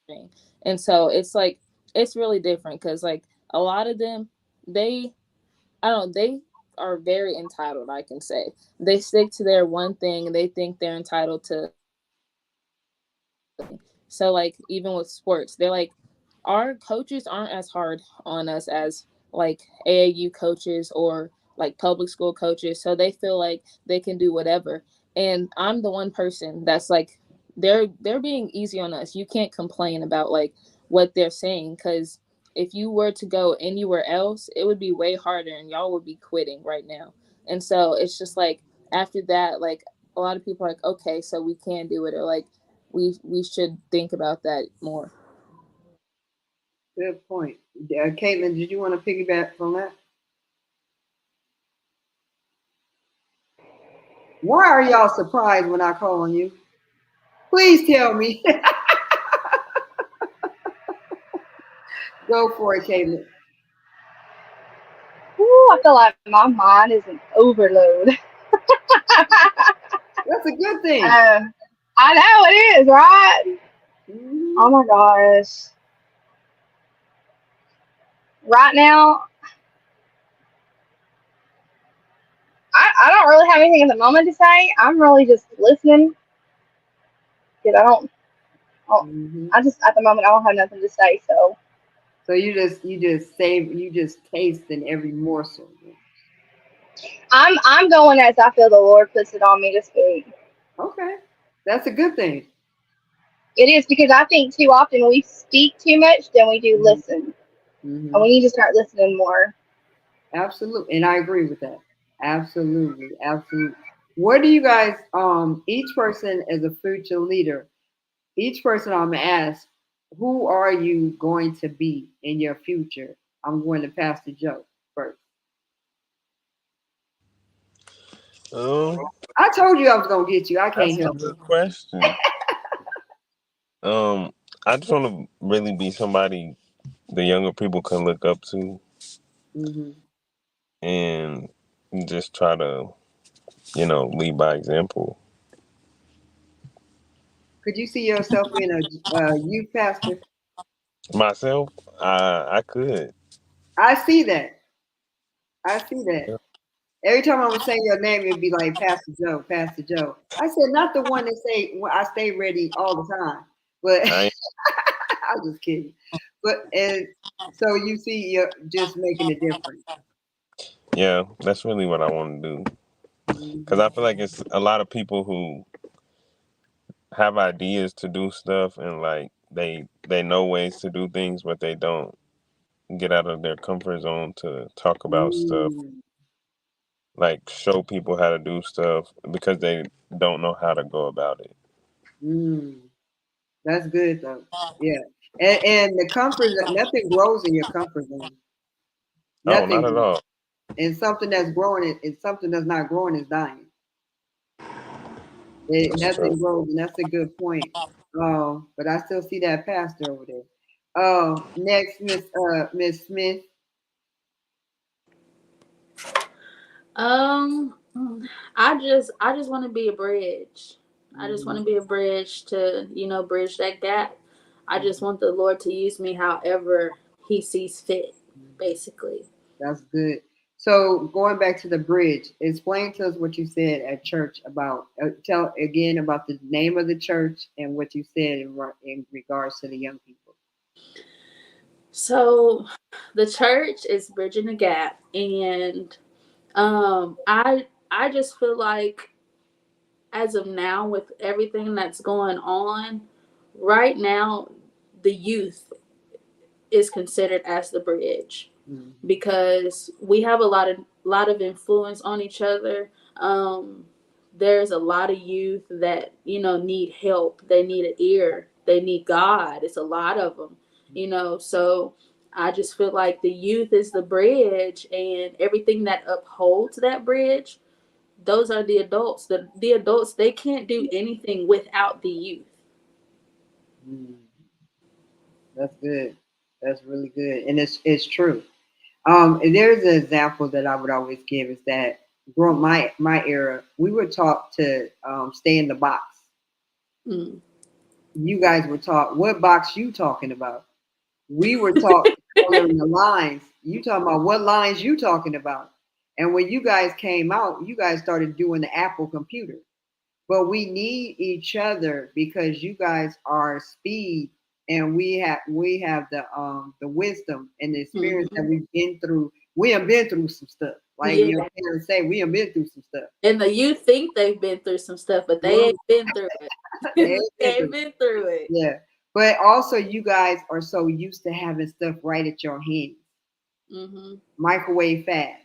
doing. And so it's like it's really different because like a lot of them, they they are very entitled, I can say. They stick to their one thing and they think they're entitled to. So like even with sports, they're like our coaches aren't as hard on us as like AAU coaches or like public school coaches. So they feel like they can do whatever. And I'm the one person that's like they're being easy on us. You can't complain about like what they're saying, cuz if you were to go anywhere else, it would be way harder and y'all would be quitting right now. And so it's just like after that, like a lot of people are like, okay, so we can do it, or like we should think about that more. Good point. Caitlin, did you want to piggyback from that? Why are y'all surprised when I call on you? Please tell me. Go for it, Caitlin. Ooh, I feel like my mind is an overload. That's a good thing. I know it is, right? Mm-hmm. Oh my gosh. Right now, I don't really have anything at the moment to say. I'm really just listening because Mm-hmm. I just at the moment I don't have nothing to say. So you just tasting every morsel. I'm going as I feel the Lord puts it on me to speak. Okay, that's a good thing. It is, because I think too often we speak too much than we do listen, and Mm-hmm. we need to start listening more. Absolutely, and I agree with that. Absolutely, absolutely. What do you guys? Each person is a future leader. Each person I'm gonna ask, who are you going to be in your future? I'm going to Pastor Joe first. Um, I told you I was gonna get you. I can't that's a help it. good question. Um, I just want to really be somebody the younger people can look up to Mm-hmm. and just try to, lead by example. Could you see yourself being a youth pastor? Myself, I could. I see that. I see that. Yeah. Every time I would say your name, it'd be like Pastor Joe, Pastor Joe. I said not the one that say well, I stay ready all the time, but I I'm just kidding. But and so you see, you're just making a difference. yeah, that's really what I want to do. Because Mm-hmm. I feel like it's a lot of people who have ideas to do stuff and like they know ways to do things, but they don't get out of their comfort zone to talk about stuff, Mm, like show people how to do stuff because they don't know how to go about it. mm. That's good though. Yeah, and the comfort, nothing grows in your comfort zone. Oh, Nothing not at grows. all. And something that's growing, and something that's not growing is dying. That's true. Nothing grows, and that's a good point. But I still see that pastor over there. Next, Miss Smith. Um, I just want to be a bridge. I just want Mhm. to be a bridge to, bridge that gap. I just want the Lord to use me however He sees fit, basically. That's good. So going back to the bridge, explain to us what you said at church about. Tell again about the name of the church and what you said in regards to the young people. So, the church is bridging the gap, and I just feel like as of now, with everything that's going on right now, the youth is considered as the bridge, Mhm. because we have a lot of influence on each other. There's a lot of youth that need help. They need an ear. They need God. It's a lot of them. So I just feel like the youth is the bridge, and everything that upholds that bridge, those are the adults. The adults, they can't do anything without the youth. Mm, that's good. That's really good, and it's true. And there's an example that I would always give is that growing my era, we were taught to stay in the box. Mm. You guys were taught what box you talking about. We were taught coloring the lines. You talking about what lines you talking about. And when you guys came out, you guys started doing the Apple computer. But we need each other because you guys are speed and we have the wisdom and the experience that Mm-hmm. we've been through. We have been through some stuff. Like Yeah. your parents say, we have been through some stuff. And the youth think they've been through some stuff, but they ain't been through it. They They ain't been ain't through. been through it. Yeah. But also you guys are so used to having stuff right at your hands. Mm-hmm. Microwave fast.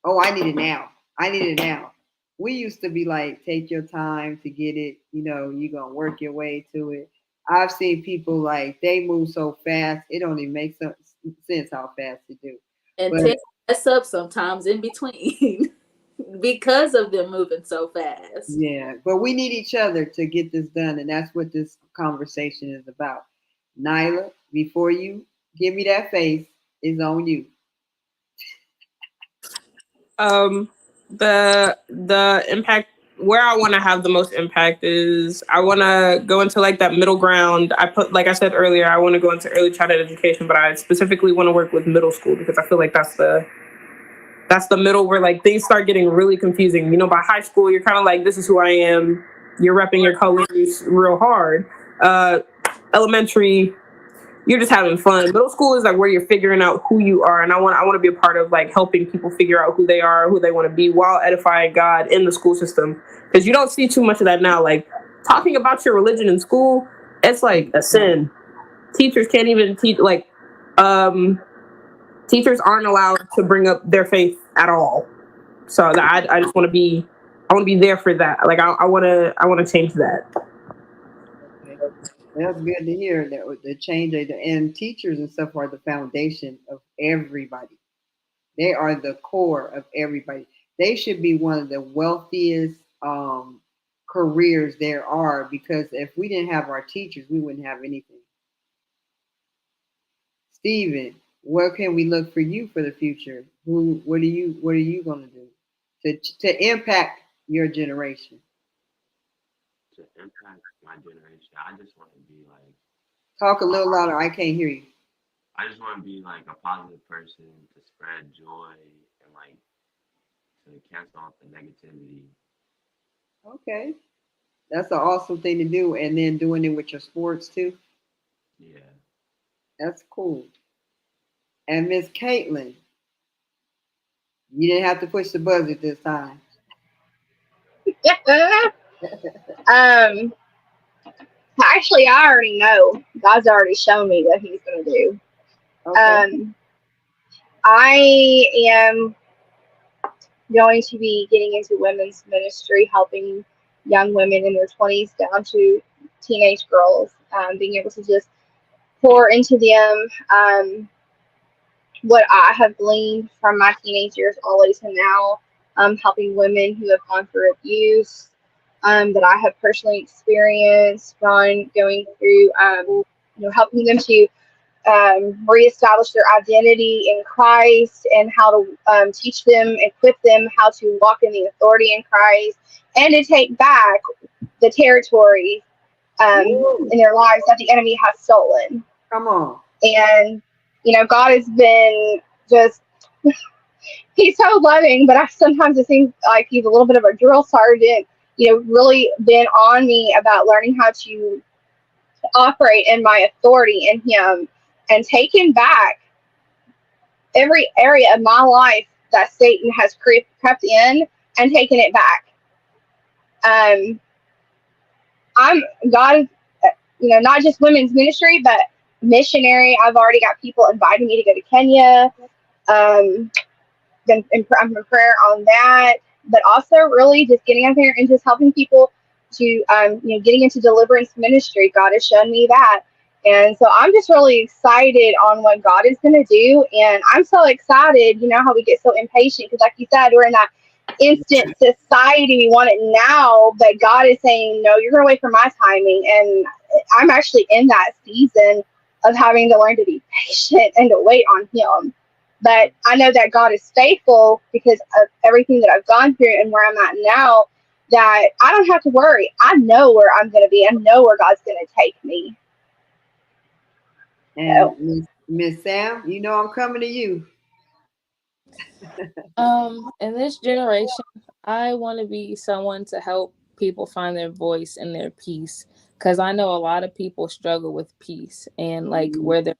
Oh, I need it now. I need it now. We used to be like, take your time to get it. You know, you're gonna work your way to it. I've seen people like they move so fast, it don't even make sense how fast they do. And But tend to mess up sometimes in between because of them moving so fast. yeah, but we need each other to get this done, and that's what this conversation is about. Nyla, before you give me that face, it's on you. The impact where I want to have the most impact is I want to go into like that middle ground. Like I said earlier, I want to go into early childhood education, but I specifically want to work with middle school because I feel like that's the middle where like things start getting really confusing. You know, by high school, you're kind of like, this is who I am. You're repping your colors real hard. Elementary, you're just having fun. Middle school is like where you're figuring out who you are, and I want to be a part of like helping people figure out who they are, who they want to be, while edifying God in the school system. Because you don't see too much of that now. Like talking about your religion in school, it's like a sin. Teachers can't even teach. Like teachers aren't allowed to bring up their faith at all. So I just want to be. I want to be there for that. Like I want to change that. Okay. That's good to hear that the change and teachers and stuff are the foundation of everybody. They are the core of everybody. They should be one of the wealthiest careers there are because if we didn't have our teachers, we wouldn't have anything. Steven, where can we look for you for the future? What are you going to do to impact your generation? To impact my generation, I just want to be like. Talk a little louder. I can't hear you. I just want to be like a positive person to spread joy and like to cancel out the negativity. Okay. That's an awesome thing to do. And then doing it with your sports too. Yeah. That's cool. And Miss Caitlin, you didn't have to push the buzzer this time. Actually, I already know. God's already shown me what He's going to do. Okay. I am going to be getting into women's ministry, helping young women in their 20s down to teenage girls, being able to just pour into them what I have gleaned from my teenage years all the way to now, helping women who have gone through abuse that I have personally experienced, going through, helping them to reestablish their identity in Christ and how to teach them, equip them how to walk in the authority in Christ and to take back the territory in their lives that the enemy has stolen. Come on. And, God has been just, He's so loving, but sometimes it seems like He's a little bit of a drill sergeant, really been on me about learning how to operate in my authority in Him and taking back every area of my life that Satan has crept in and taken it back. I'm God, not just women's ministry, but missionary. I've already got people inviting me to go to Kenya. I'm in prayer on that, but also really just getting out there and just helping people to, getting into deliverance ministry. God has shown me that. And so I'm just really excited on what God is going to do. And I'm so excited, how we get so impatient because like you said, we're in that instant society. We want it now, but God is saying, no, you're going to wait for my timing. And I'm actually in that season of having to learn to be patient and to wait on Him. But I know that God is faithful because of everything that I've gone through and where I'm at now, that I don't have to worry. I know where I'm going to be. I know where God's going to take me. So. And Miss Sam, you know I'm coming to you. In this generation, I want to be someone to help people find their voice and their peace, because I know a lot of people struggle with peace and like where they're.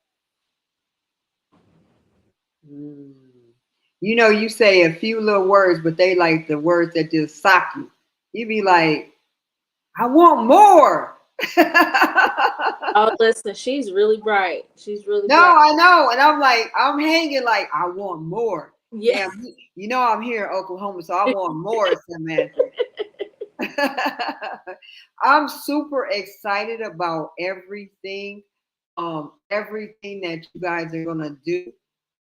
You know, you say a few little words, but they like the words that just sock you. You be like, I want more. Oh, listen, she's really bright. She's really No, bright. I know. And I'm like, I'm hanging like, I want more. Yeah. Damn, you know I'm here in Oklahoma, so I want more, Samantha. I'm super excited about everything that you guys are gonna do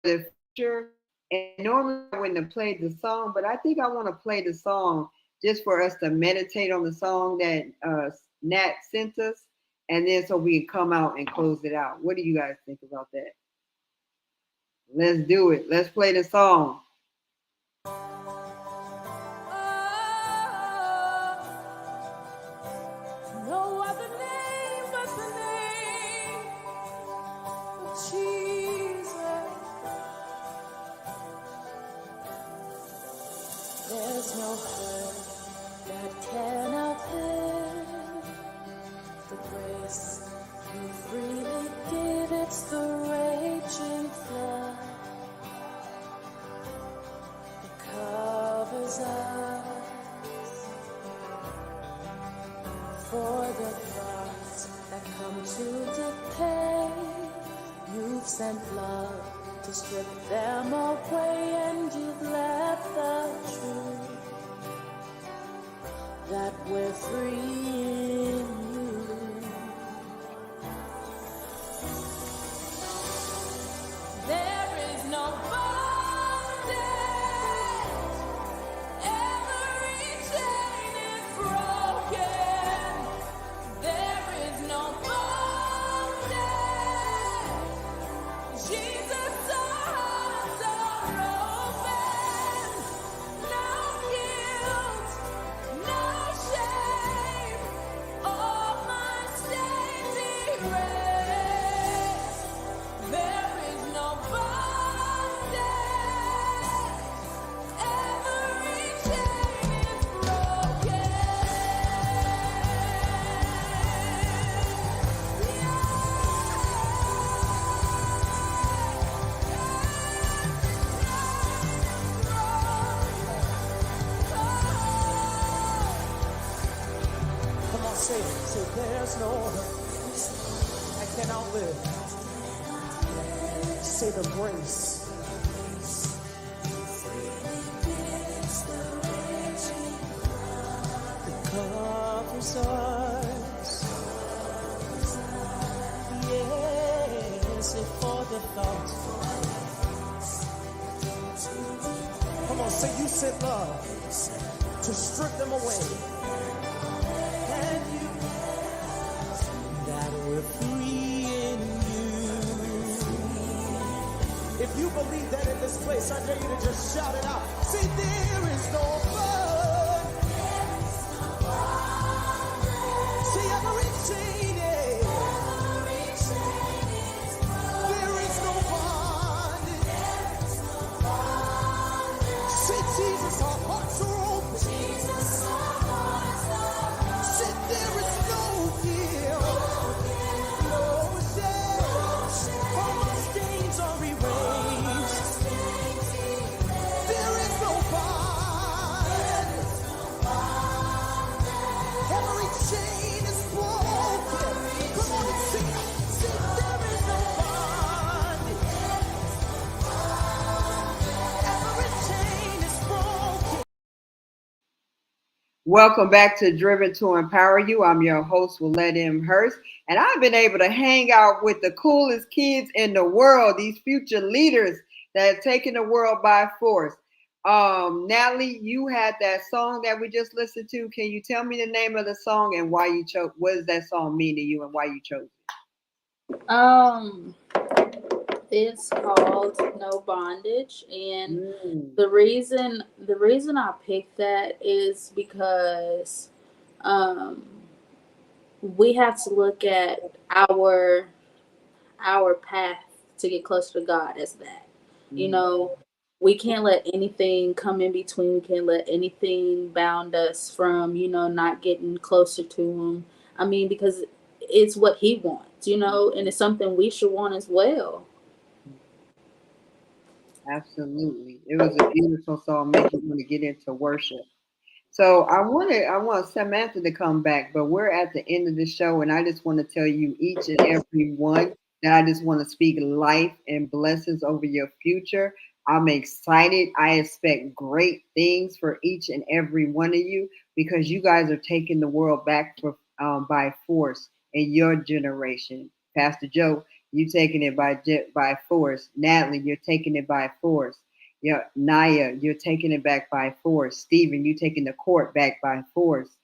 for the future. And normally I wouldn't have played the song, but I think I want to play the song just for us to meditate on the song that Nat sent us, and then so we can come out and close it out. What do you guys think about that? Let's do it. Let's play the song. No other name but the name of Jesus. There's no hurt that can outlive the grace you freely give. It's the raging flood that covers us. For the thoughts that come to decay, you've sent love to strip them away, and you've left the truth that we're free in you. There is no bondage, every chain is broken. There is no bondage, Jesus' arms are open. No guilt, no shame, all my sins erased. There is no bondage, every chain is broken. Come on, say it. Say there's no hurt I can outlive. Say the grace. That covers us. Yes, and for the thought. Come on, say you sent love to strip them away. And you that we're free in you. If you believe that in this place, I dare you to just shout it out. Say there is no blood. Say every chain is. There is no bondage. Say Jesus, our hearts are open. Say there is no guilt. No shame. All my stains are erased. There is no bondage. Every chain is broken. Come on and sing it. Say there is no bondage. Every chain is broken. Welcome back to Driven to Empower You. I'm your host, Willett M Hurst, and I've been able to hang out with the coolest kids in the world, these future leaders that are taking the world by force. Natalie, you had that song that we just listened to. Can you tell me the name of the song and why you chose? What does that song mean to you and why you chose it? It's called No Bondage, and Mm. the reason I picked that is because um, we have to look at our path to get closer to God as that. You Mm. know, we can't let anything come in between. We can't let anything bound us from, not getting closer to Him. I mean, because it's what He wants, and it's something we should want as well. Absolutely. It was a beautiful song, make you want to get into worship. So I want Samantha to come back, but we're at the end of the show, and I just want to tell you each and every one that I just want to speak life and blessings over your future. I'm excited. I expect great things for each and every one of you because you guys are taking the world back by force in your generation. Pastor Joe, you taking it by force. Natalie, you're taking it by force. Yeah, Naya, you're taking it back by force. Stephen, you taking the court back by force.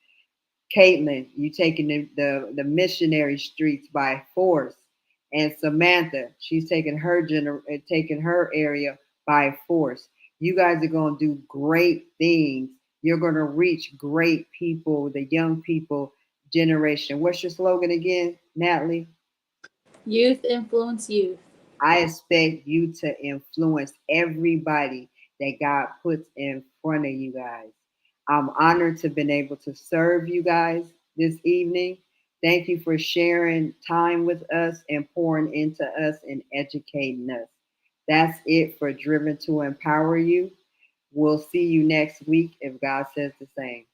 Caitlin, you taking the missionary streets by force. And Samantha, she's taking her area by force. You guys are gonna do great things. You're gonna reach great people, the young people generation. What's your slogan again, Natalie? Youth influence youth. I expect you to influence everybody that God puts in front of you guys. I'm honored to have been able to serve you guys this evening. Thank you for sharing time with us and pouring into us and educating us. That's it for Driven to Empower You. We'll see you next week if God says the same.